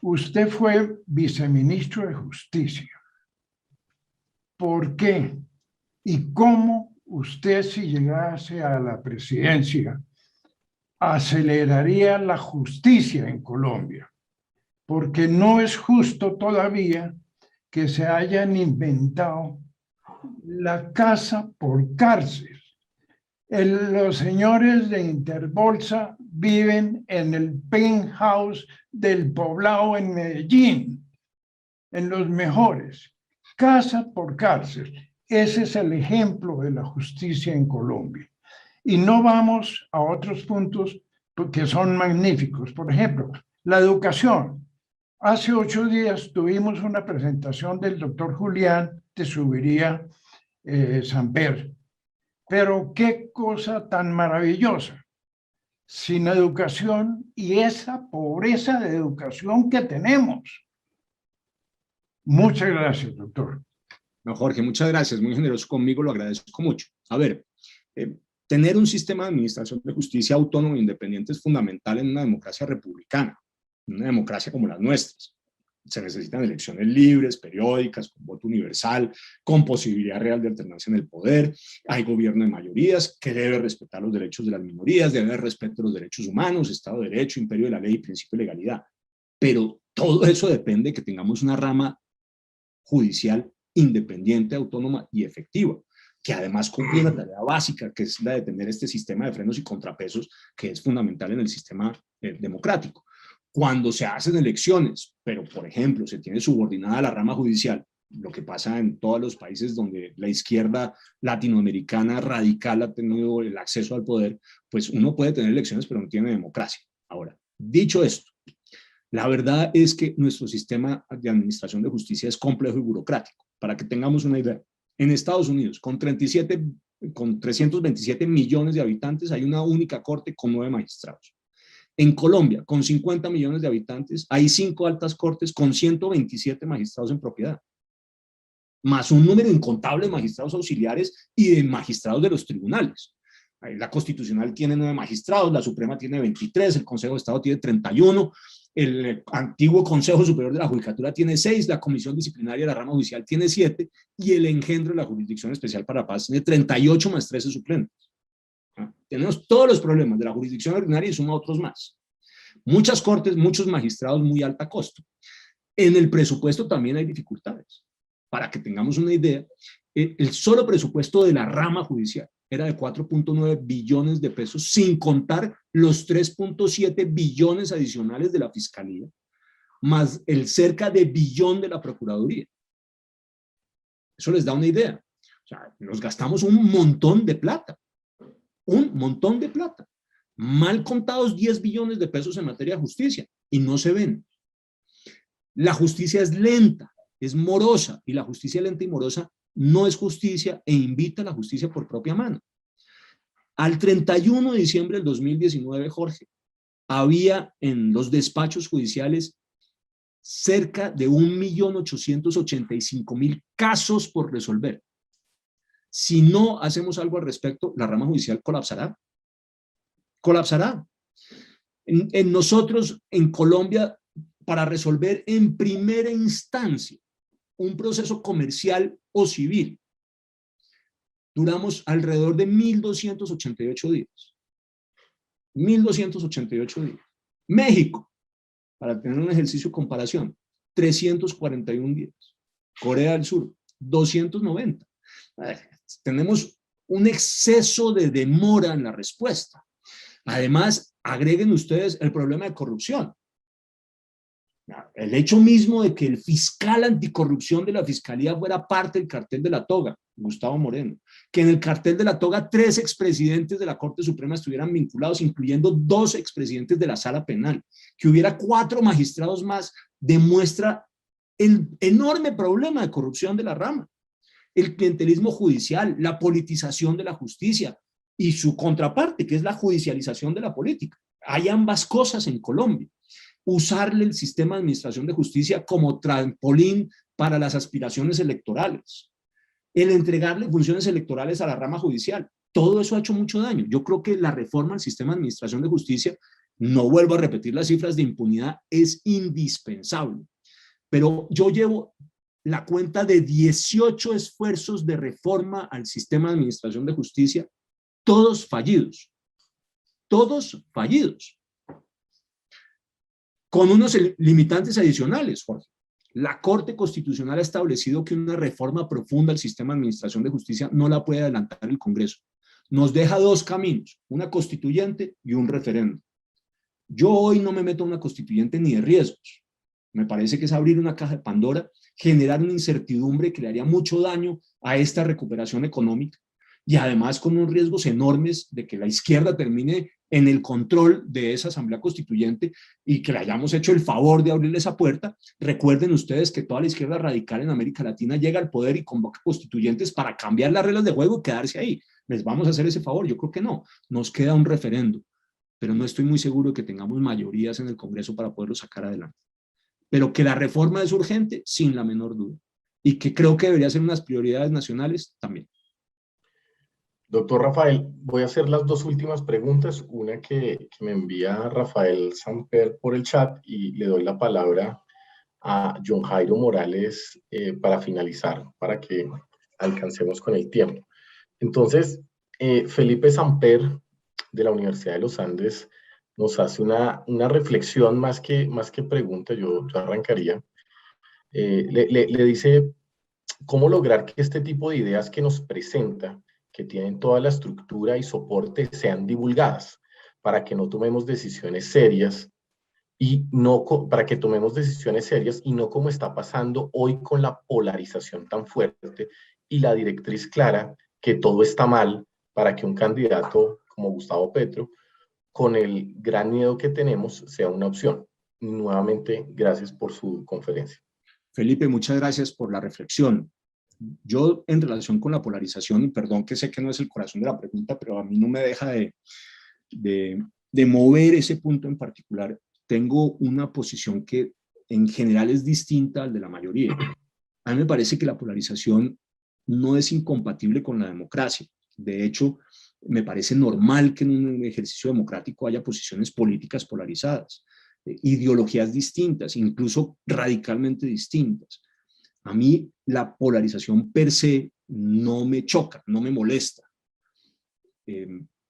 Usted fue viceministro de Justicia. ¿Por qué? ¿Y cómo usted, si llegase a la presidencia, aceleraría la justicia en Colombia? Porque no es justo todavía que se hayan inventado la casa por cárcel. Los señores de Interbolsa viven en el penthouse del Poblado en Medellín, en los mejores. Casa por cárcel. Ese es el ejemplo de la justicia en Colombia. Y no vamos a otros puntos que son magníficos. Por ejemplo, la educación. Hace 8 días tuvimos una presentación del doctor Julián de Subiría Samper. Pero qué cosa tan maravillosa. Sin educación y esa pobreza de educación que tenemos. Muchas gracias, doctor. No, Jorge, muchas gracias. Muy generoso conmigo, lo agradezco mucho. A ver, tener un sistema de administración de justicia autónomo e independiente es fundamental en una democracia republicana, en una democracia como las nuestras. Se necesitan elecciones libres, periódicas, con voto universal, con posibilidad real de alternancia en el poder. Hay gobierno de mayorías que debe respetar los derechos de las minorías, debe haber respeto a los derechos humanos, Estado de Derecho, imperio de la ley y principio de legalidad. Pero todo eso depende de que tengamos una rama judicial independiente, autónoma y efectiva, que además cumple una tarea básica, que es la de tener este sistema de frenos y contrapesos, que es fundamental en el sistema democrático. Cuando se hacen elecciones, pero por ejemplo se tiene subordinada la rama judicial, lo que pasa en todos los países donde la izquierda latinoamericana radical ha tenido el acceso al poder, pues uno puede tener elecciones pero no tiene democracia. Ahora, dicho esto, la verdad es que nuestro sistema de administración de justicia es complejo y burocrático. Para que tengamos una idea, en Estados Unidos, con 327 millones de habitantes, hay una única corte con 9 magistrados. En Colombia, con 50 millones de habitantes, hay 5 altas cortes con 127 magistrados en propiedad, más un número incontable de magistrados auxiliares y de magistrados de los tribunales. La Constitucional tiene 9 magistrados, la Suprema tiene 23, el Consejo de Estado tiene 31, el antiguo Consejo Superior de la Judicatura tiene 6, la Comisión Disciplinaria de la Rama Judicial tiene 7 y el engendro de la Jurisdicción Especial para la Paz tiene 38 más 13 suplentes. Tenemos todos los problemas de la jurisdicción ordinaria y suma otros más. Muchas cortes, muchos magistrados, muy alta costo. En el presupuesto también hay dificultades. Para que tengamos una idea, el solo presupuesto de la rama judicial era de 4.9 billones de pesos, sin contar los 3.7 billones adicionales de la Fiscalía, más el cerca de billón de la Procuraduría. Eso les da una idea. O sea, nos gastamos un montón de plata. Un montón de plata. Mal contados 10 billones de pesos en materia de justicia y no se ven. La justicia es lenta, es morosa, y la justicia lenta y morosa no es justicia e invita a la justicia por propia mano. Al 31 de diciembre del 2019, Jorge, había en los despachos judiciales cerca de 1.885.000 casos por resolver. Si no hacemos algo al respecto, la rama judicial colapsará. Colapsará. En nosotros, en Colombia, para resolver en primera instancia un proceso comercial o civil, duramos alrededor de 1.288 días. 1.288 días. México, para tener un ejercicio de comparación, 341 días. Corea del Sur, 290. Tenemos un exceso de demora en la respuesta. Además, agreguen ustedes el problema de corrupción. El hecho mismo de que el fiscal anticorrupción de la Fiscalía fuera parte del cartel de la toga, Gustavo Moreno, que en el cartel de la toga 3 expresidentes de la Corte Suprema estuvieran vinculados, incluyendo 2 expresidentes de la Sala Penal, que hubiera 4 magistrados más, demuestra el enorme problema de corrupción de la rama. El clientelismo judicial, la politización de la justicia y su contraparte, que es la judicialización de la política. Hay ambas cosas en Colombia. Usarle el sistema de administración de justicia como trampolín para las aspiraciones electorales. El entregarle funciones electorales a la rama judicial. Todo eso ha hecho mucho daño. Yo creo que la reforma al sistema de administración de justicia, no vuelvo a repetir las cifras de impunidad, es indispensable. Pero yo llevo la cuenta de 18 esfuerzos de reforma al sistema de administración de justicia, todos fallidos. Todos fallidos. Con unos limitantes adicionales, Jorge. La Corte Constitucional ha establecido que una reforma profunda al sistema de administración de justicia no la puede adelantar el Congreso. Nos deja 2 caminos, una constituyente y un referéndum. Yo hoy no me meto en una constituyente ni de riesgos. Me parece que es abrir una caja de Pandora, generar una incertidumbre que le haría mucho daño a esta recuperación económica y además con unos riesgos enormes de que la izquierda termine en el control de esa Asamblea Constituyente y que le hayamos hecho el favor de abrirle esa puerta. Recuerden ustedes que toda la izquierda radical en América Latina llega al poder y convoca constituyentes para cambiar las reglas de juego y quedarse ahí. ¿Les vamos a hacer ese favor? Yo creo que no. Nos queda un referendo, pero no estoy muy seguro de que tengamos mayorías en el Congreso para poderlo sacar adelante. Pero que la reforma es urgente, sin la menor duda. Y que creo que debería ser unas prioridades nacionales también. Doctor Rafael, voy a hacer las dos últimas preguntas, una que me envía Rafael Samper por el chat y le doy la palabra a John Jairo Morales para finalizar, para que alcancemos con el tiempo. Entonces, Felipe Samper de la Universidad de los Andes nos hace una reflexión más que pregunta, yo arrancaría. Le dice, ¿cómo lograr que este tipo de ideas que nos presenta, que tienen toda la estructura y soporte, sean divulgadas para que no tomemos decisiones serias y no para que tomemos decisiones serias y no como está pasando hoy con la polarización tan fuerte y la directriz clara que todo está mal para que un candidato como Gustavo Petro, con el gran miedo que tenemos, sea una opción? Nuevamente, gracias por su conferencia. Felipe, muchas gracias por la reflexión. Yo, en relación con la polarización, y perdón que sé que no es el corazón de la pregunta, pero a mí no me deja de mover ese punto en particular. Tengo una posición que en general es distinta al de la mayoría. A mí me parece que la polarización no es incompatible con la democracia. De hecho, me parece normal que en un ejercicio democrático haya posiciones políticas polarizadas, ideologías distintas, incluso radicalmente distintas. A mí la polarización per se no me choca, no me molesta.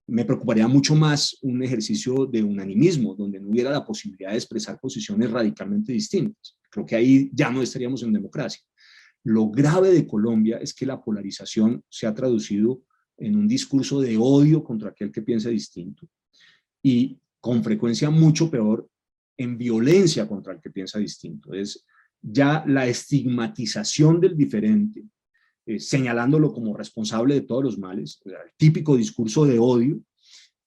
Me preocuparía mucho más un ejercicio de unanimismo, donde no hubiera la posibilidad de expresar posiciones radicalmente distintas. Creo que ahí ya no estaríamos en democracia. Lo grave de Colombia es que la polarización se ha traducido en un discurso de odio contra aquel que piensa distinto y con frecuencia mucho peor en violencia contra el que piensa distinto. Es ya la estigmatización del diferente, señalándolo como responsable de todos los males, el típico discurso de odio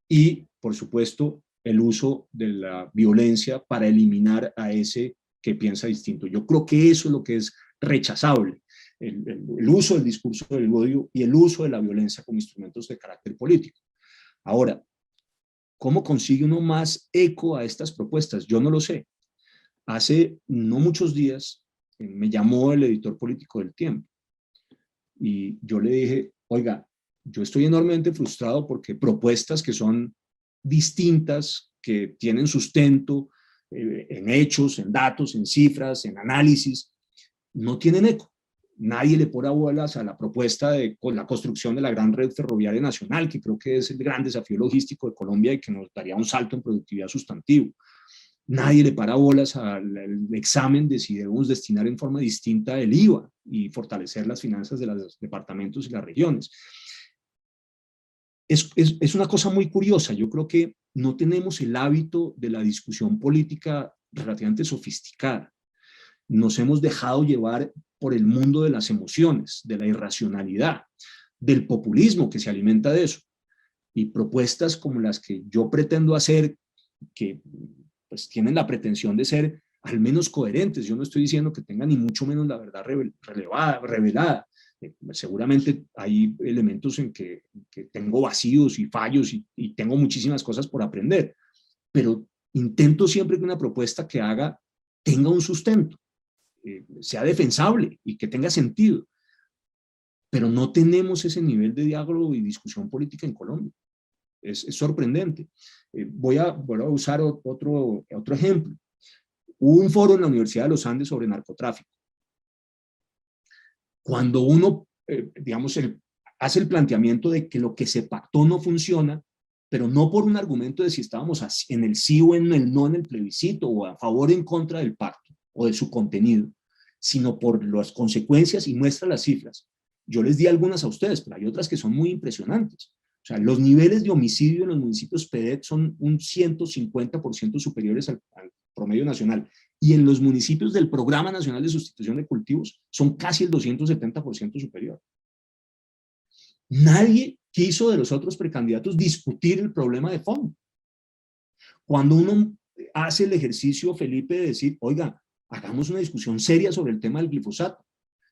y, por supuesto, el uso de la violencia para eliminar a ese que piensa distinto. Yo creo que eso es lo que es rechazable, el uso del discurso del odio y el uso de la violencia como instrumentos de carácter político. Ahora, ¿cómo consigue uno más eco a estas propuestas? Yo no lo sé. Hace no muchos días me llamó el editor político del Tiempo y yo le dije, oiga, yo estoy enormemente frustrado porque propuestas que son distintas, que tienen sustento en hechos, en datos, en cifras, en análisis, no tienen eco. Nadie le pone bolas a la propuesta de la construcción de la gran red ferroviaria nacional, que creo que es el gran desafío logístico de Colombia y que nos daría un salto en productividad sustantivo. Nadie le para bolas al examen de si debemos destinar en forma distinta el IVA y fortalecer las finanzas de los departamentos y las regiones. Es una cosa muy curiosa. Yo creo que no tenemos el hábito de la discusión política relativamente sofisticada. Nos hemos dejado llevar por el mundo de las emociones, de la irracionalidad, del populismo que se alimenta de eso. Y propuestas como las que yo pretendo hacer, que pues tienen la pretensión de ser al menos coherentes. Yo no estoy diciendo que tengan ni mucho menos la verdad revelada. Seguramente hay elementos en que tengo vacíos y fallos y tengo muchísimas cosas por aprender, pero intento siempre que una propuesta que haga tenga un sustento, sea defensable y que tenga sentido. Pero no tenemos ese nivel de diálogo y discusión política en Colombia. Es sorprendente. Voy a usar otro ejemplo. Hubo un foro en la Universidad de los Andes sobre narcotráfico. Cuando uno, digamos, hace el planteamiento de que lo que se pactó no funciona, pero no por un argumento de si estábamos en el sí o en el no en el plebiscito, o a favor o en contra del pacto o de su contenido, sino por las consecuencias, y muestra las cifras. Yo les di algunas a ustedes, pero hay otras que son muy impresionantes. O sea, los niveles de homicidio en los municipios PEDET son un 150% superiores al promedio nacional. Y en los municipios del Programa Nacional de Sustitución de Cultivos son casi el 270% superior. Nadie quiso de los otros precandidatos discutir el problema de fondo. Cuando uno hace el ejercicio, Felipe, de decir, oiga, hagamos una discusión seria sobre el tema del glifosato.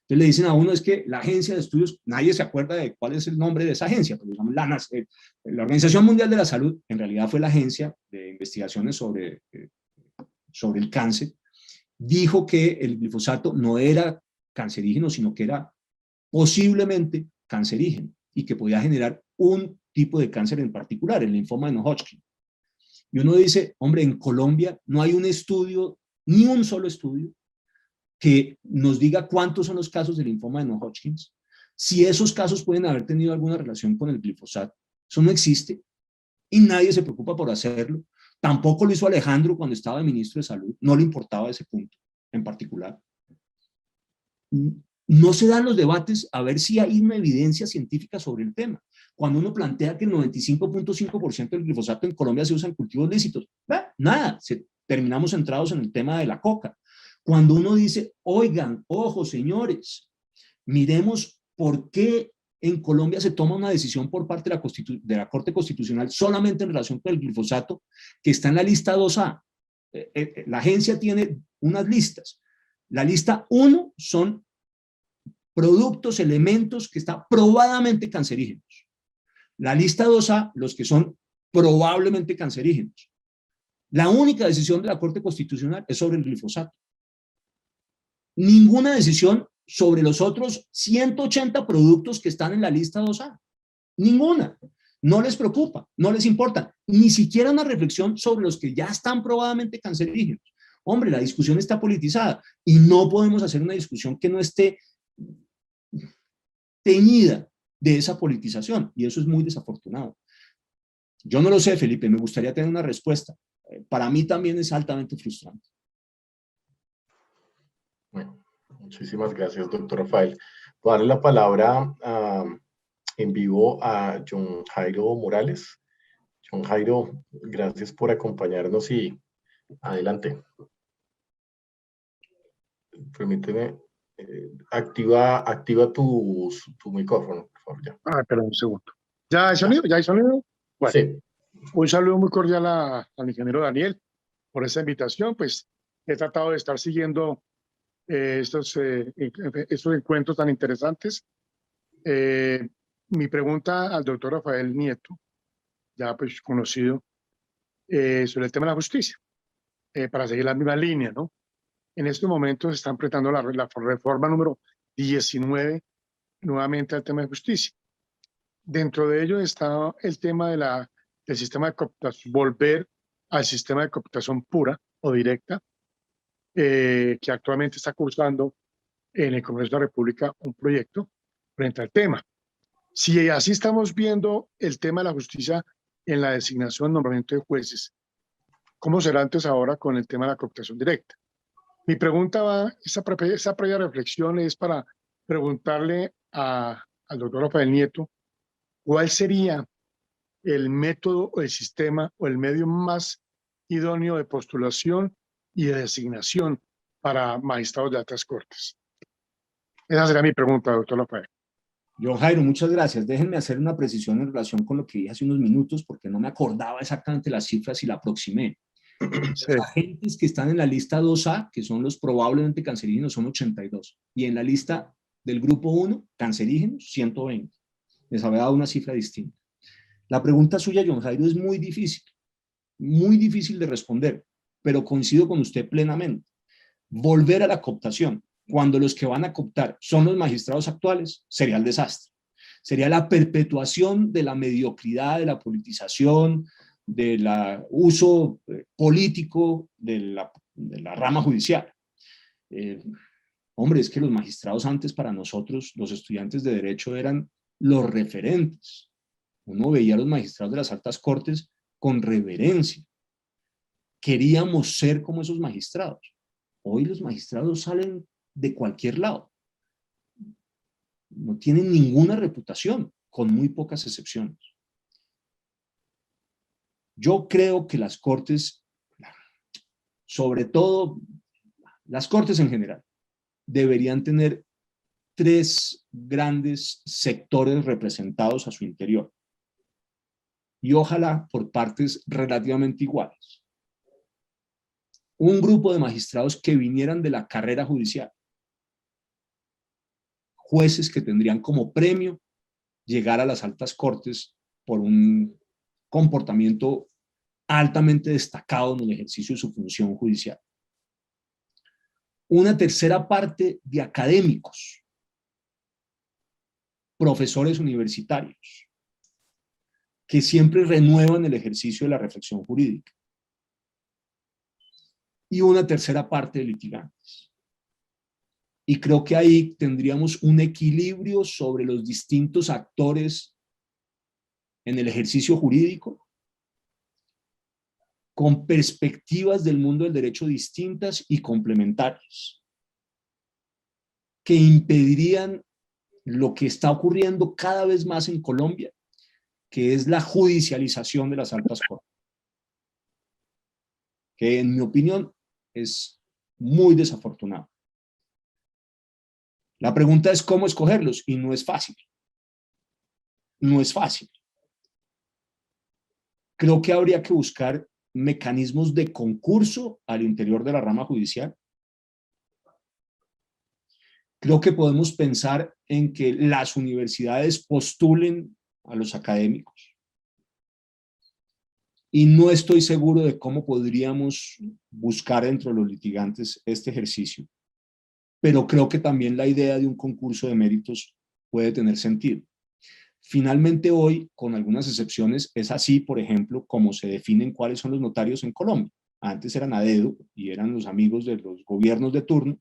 Entonces le dicen a uno, es que la agencia de estudios, nadie se acuerda de cuál es el nombre de esa agencia, pero digamos, la Organización Mundial de la Salud, en realidad fue la agencia de investigaciones sobre el cáncer, dijo que el glifosato no era cancerígeno, sino que era posiblemente cancerígeno y que podía generar un tipo de cáncer en particular, el linfoma de No-Hodgkin. Y uno dice, hombre, en Colombia no hay un estudio, ni un solo estudio, que nos diga cuántos son los casos de linfoma de No-Hodgkin, si esos casos pueden haber tenido alguna relación con el glifosato. Eso no existe y nadie se preocupa por hacerlo. Tampoco lo hizo Alejandro cuando estaba ministro de Salud, no le importaba ese punto en particular. No se dan los debates a ver si hay una evidencia científica sobre el tema. Cuando uno plantea que el 95.5% del glifosato en Colombia se usa en cultivos lícitos, nada, terminamos centrados en el tema de la coca. Cuando uno dice, oigan, ojo, señores, miremos por qué en Colombia se toma una decisión por parte de la Corte Constitucional solamente en relación con el glifosato, que está en la lista 2A. La agencia tiene unas listas. La lista 1 son productos, elementos que están probadamente cancerígenos. La lista 2A, los que son probablemente cancerígenos. La única decisión de la Corte Constitucional es sobre el glifosato. Ninguna decisión sobre los otros 180 productos que están en la lista 2A. Ninguna. No les preocupa, no les importa. Ni siquiera una reflexión sobre los que ya están probadamente cancerígenos. Hombre, la discusión está politizada y no podemos hacer una discusión que no esté teñida de esa politización, y eso es muy desafortunado. Yo no lo sé, Felipe, me gustaría tener una respuesta. Para mí también es altamente frustrante. Bueno, muchísimas gracias, doctor Rafael. Voy a darle la palabra en vivo a John Jairo Morales. John Jairo, gracias por acompañarnos y adelante. Permíteme, activa tu micrófono, por favor. Ya. Espera un segundo. ¿Ya hay sonido? ¿Ya hay sonido? Bueno, sí. Un saludo muy cordial al ingeniero Daniel por esta invitación. Pues he tratado de estar siguiendo estos encuentros tan interesantes. Mi pregunta al doctor Rafael Nieto, ya pues conocido, sobre el tema de la justicia, para seguir la misma línea, ¿no? En estos momentos se está enfrentando la reforma número 19 nuevamente al tema de justicia. Dentro de ello está el tema del sistema de cooptación, volver al sistema de cooptación pura o directa, que actualmente está cursando en el Congreso de la República un proyecto frente al tema. Si así estamos viendo el tema de la justicia en la designación, nombramiento de jueces, ¿cómo será antes ahora con el tema de la cooptación directa? Mi pregunta esa previa reflexión es para preguntarle al doctor Rafael Nieto, ¿cuál sería el método o el sistema o el medio más idóneo de postulación y de designación para magistrados de altas cortes? Esa sería mi pregunta, doctor Rafael. John Jairo, muchas gracias. Déjenme hacer una precisión en relación con lo que dije hace unos minutos, porque no me acordaba exactamente las cifras y la aproximé. Sí. Los agentes que están en la lista 2A, que son los probablemente cancerígenos, son 82. Y en la lista del grupo 1, cancerígenos, 120. Les había dado una cifra distinta. La pregunta suya, John Jairo, es muy difícil de responder, pero coincido con usted plenamente. Volver a la cooptación, cuando los que van a cooptar son los magistrados actuales, sería el desastre. Sería la perpetuación de la mediocridad, de la politización, del uso político de la rama judicial. Hombre, es que los magistrados antes para nosotros, los estudiantes de Derecho, eran los referentes. Uno veía a los magistrados de las altas cortes con reverencia. Queríamos ser como esos magistrados. Hoy los magistrados salen de cualquier lado. No tienen ninguna reputación, con muy pocas excepciones. Yo creo que las cortes, sobre todo las cortes en general, deberían tener 3 grandes sectores representados a su interior. y ojalá por partes relativamente iguales. Un grupo de magistrados que vinieran de la carrera judicial, jueces que tendrían como premio llegar a las altas cortes por un comportamiento altamente destacado en el ejercicio de su función judicial. Una tercera parte de académicos, profesores universitarios, que siempre renuevan el ejercicio de la reflexión jurídica. Y una tercera parte de litigantes. Y creo que ahí tendríamos un equilibrio sobre los distintos actores en el ejercicio jurídico, con perspectivas del mundo del derecho distintas y complementarias, que impedirían lo que está ocurriendo cada vez más en Colombia, que es la judicialización de las altas cortes, que en mi opinión es muy desafortunado. La pregunta es cómo escogerlos, y no es fácil. No es fácil. Creo que habría que buscar mecanismos de concurso al interior de la rama judicial. Creo que podemos pensar en que las universidades postulen a los académicos. Y no estoy seguro de cómo podríamos buscar entre los litigantes este ejercicio. Pero creo que también la idea de un concurso de méritos puede tener sentido. Finalmente hoy, con algunas excepciones, es así, por ejemplo, como se definen cuáles son los notarios en Colombia. Antes eran a dedo y eran los amigos de los gobiernos de turno.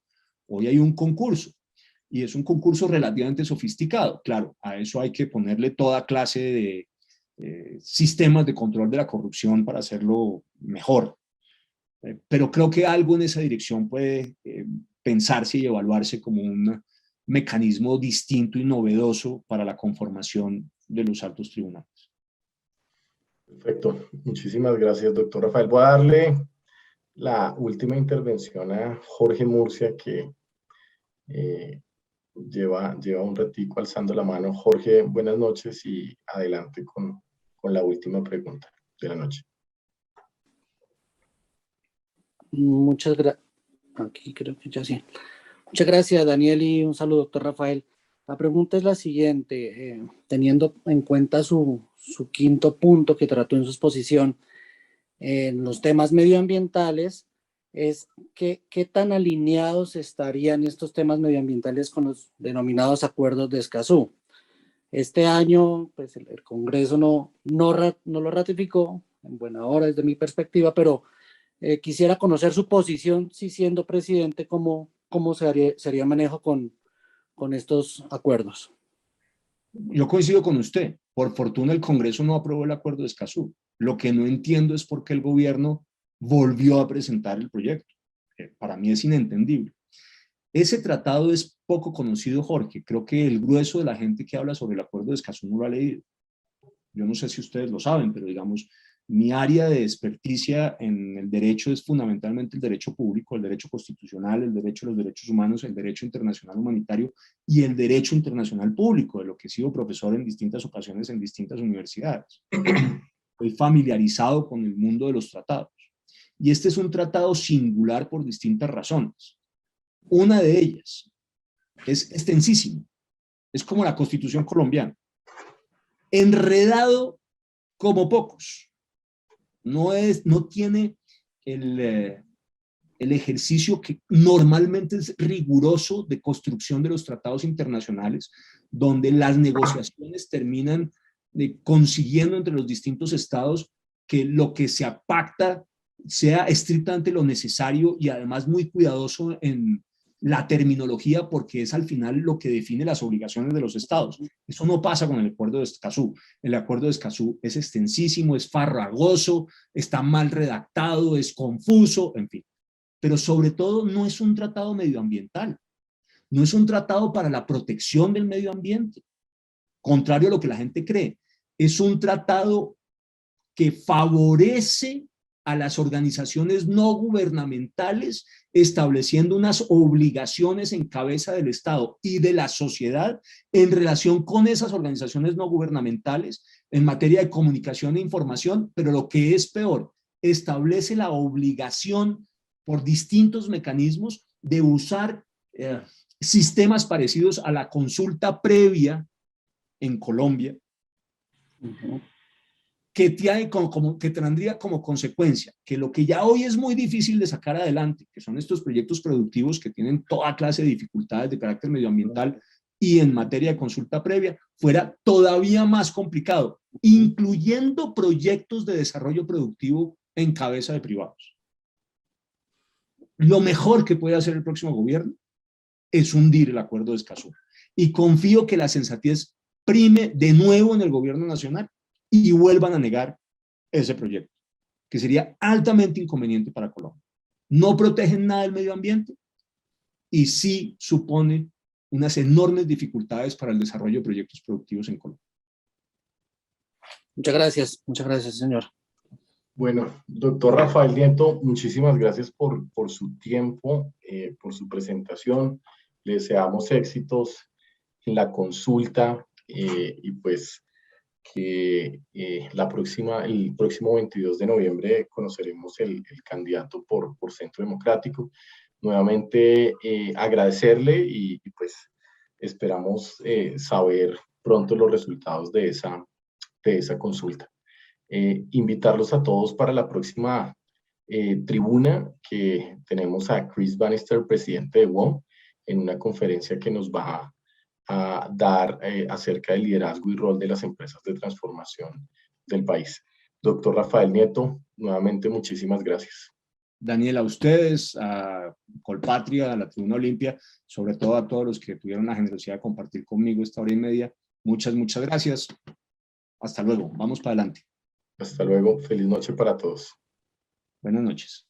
Hoy hay un concurso y es un concurso relativamente sofisticado. Claro, a eso hay que ponerle toda clase de sistemas de control de la corrupción para hacerlo mejor. Pero creo que algo en esa dirección puede pensarse y evaluarse como un mecanismo distinto y novedoso para la conformación de los altos tribunales. Perfecto. Muchísimas gracias, doctor Rafael. Voy a darle la última intervención a Jorge Murcia, que lleva un ratico alzando la mano. Jorge, buenas noches y adelante con la última pregunta de la noche. Muchas gracias. Aquí creo que ya sí. Muchas gracias, Daniel, y un saludo, doctor Rafael. La pregunta es la siguiente, teniendo en cuenta su quinto punto que trató en su exposición en los temas medioambientales, es ¿qué tan alineados estarían estos temas medioambientales con los denominados acuerdos de Escazú? Este año, pues el Congreso no lo ratificó, en buena hora desde mi perspectiva, pero quisiera conocer su posición, si siendo presidente, cómo sería manejo con estos acuerdos. Yo coincido con usted. Por fortuna el Congreso no aprobó el acuerdo de Escazú. Lo que no entiendo es por qué el gobierno volvió a presentar el proyecto. Para mí es inentendible. Ese tratado es poco conocido, Jorge. Creo que el grueso de la gente que habla sobre el acuerdo de Escazú no lo ha leído. Yo no sé si ustedes lo saben, pero digamos, mi área de experticia en el derecho es fundamentalmente el derecho público, el derecho constitucional, el derecho a los derechos humanos, el derecho internacional humanitario y el derecho internacional público, de lo que he sido profesor en distintas ocasiones en distintas universidades. Estoy familiarizado con el mundo de los tratados. Y este es un tratado singular por distintas razones. Una de ellas es extensísimo. Es como la Constitución colombiana. Enredado como pocos. No tiene el ejercicio que normalmente es riguroso de construcción de los tratados internacionales, donde las negociaciones terminan consiguiendo entre los distintos estados que lo que se pacta sea estrictamente lo necesario y además muy cuidadoso en la terminología, porque es al final lo que define las obligaciones de los estados. Eso no pasa con el acuerdo de Escazú. El acuerdo de Escazú es extensísimo, es farragoso, está mal redactado, es confuso, en fin. Pero sobre todo no es un tratado medioambiental, no es un tratado para la protección del medio ambiente, contrario a lo que la gente cree. Es un tratado que favorece a las organizaciones no gubernamentales, estableciendo unas obligaciones en cabeza del Estado y de la sociedad en relación con esas organizaciones no gubernamentales en materia de comunicación e información, pero lo que es peor, establece la obligación por distintos mecanismos de usar sistemas parecidos a la consulta previa en Colombia, que tendría como consecuencia que lo que ya hoy es muy difícil de sacar adelante, que son estos proyectos productivos que tienen toda clase de dificultades de carácter medioambiental y en materia de consulta previa, fuera todavía más complicado, incluyendo proyectos de desarrollo productivo en cabeza de privados. Lo mejor que puede hacer el próximo gobierno es hundir el acuerdo de Escazú. Y confío que la sensatez prime de nuevo en el gobierno nacional y vuelvan a negar ese proyecto, que sería altamente inconveniente para Colombia. No protegen nada del medio ambiente y sí supone unas enormes dificultades para el desarrollo de proyectos productivos en Colombia. Muchas gracias, señor. Bueno, doctor Rafael Nieto, muchísimas gracias por su tiempo, por su presentación. Le deseamos éxitos en la consulta y pues que el próximo 22 de noviembre conoceremos el candidato por Centro Democrático. Nuevamente agradecerle y pues esperamos saber pronto los resultados de esa consulta. Invitarlos a todos para la próxima tribuna que tenemos a Chris Bannister, presidente de WOM, en una conferencia que nos va a dar acerca del liderazgo y rol de las empresas de transformación del país. Doctor Rafael Nieto, nuevamente muchísimas gracias. Daniel, a ustedes, a Colpatria, a la Tribuna Olimpia, sobre todo a todos los que tuvieron la generosidad de compartir conmigo esta hora y media. Muchas gracias. Hasta luego. Vamos para adelante. Hasta luego. Feliz noche para todos. Buenas noches.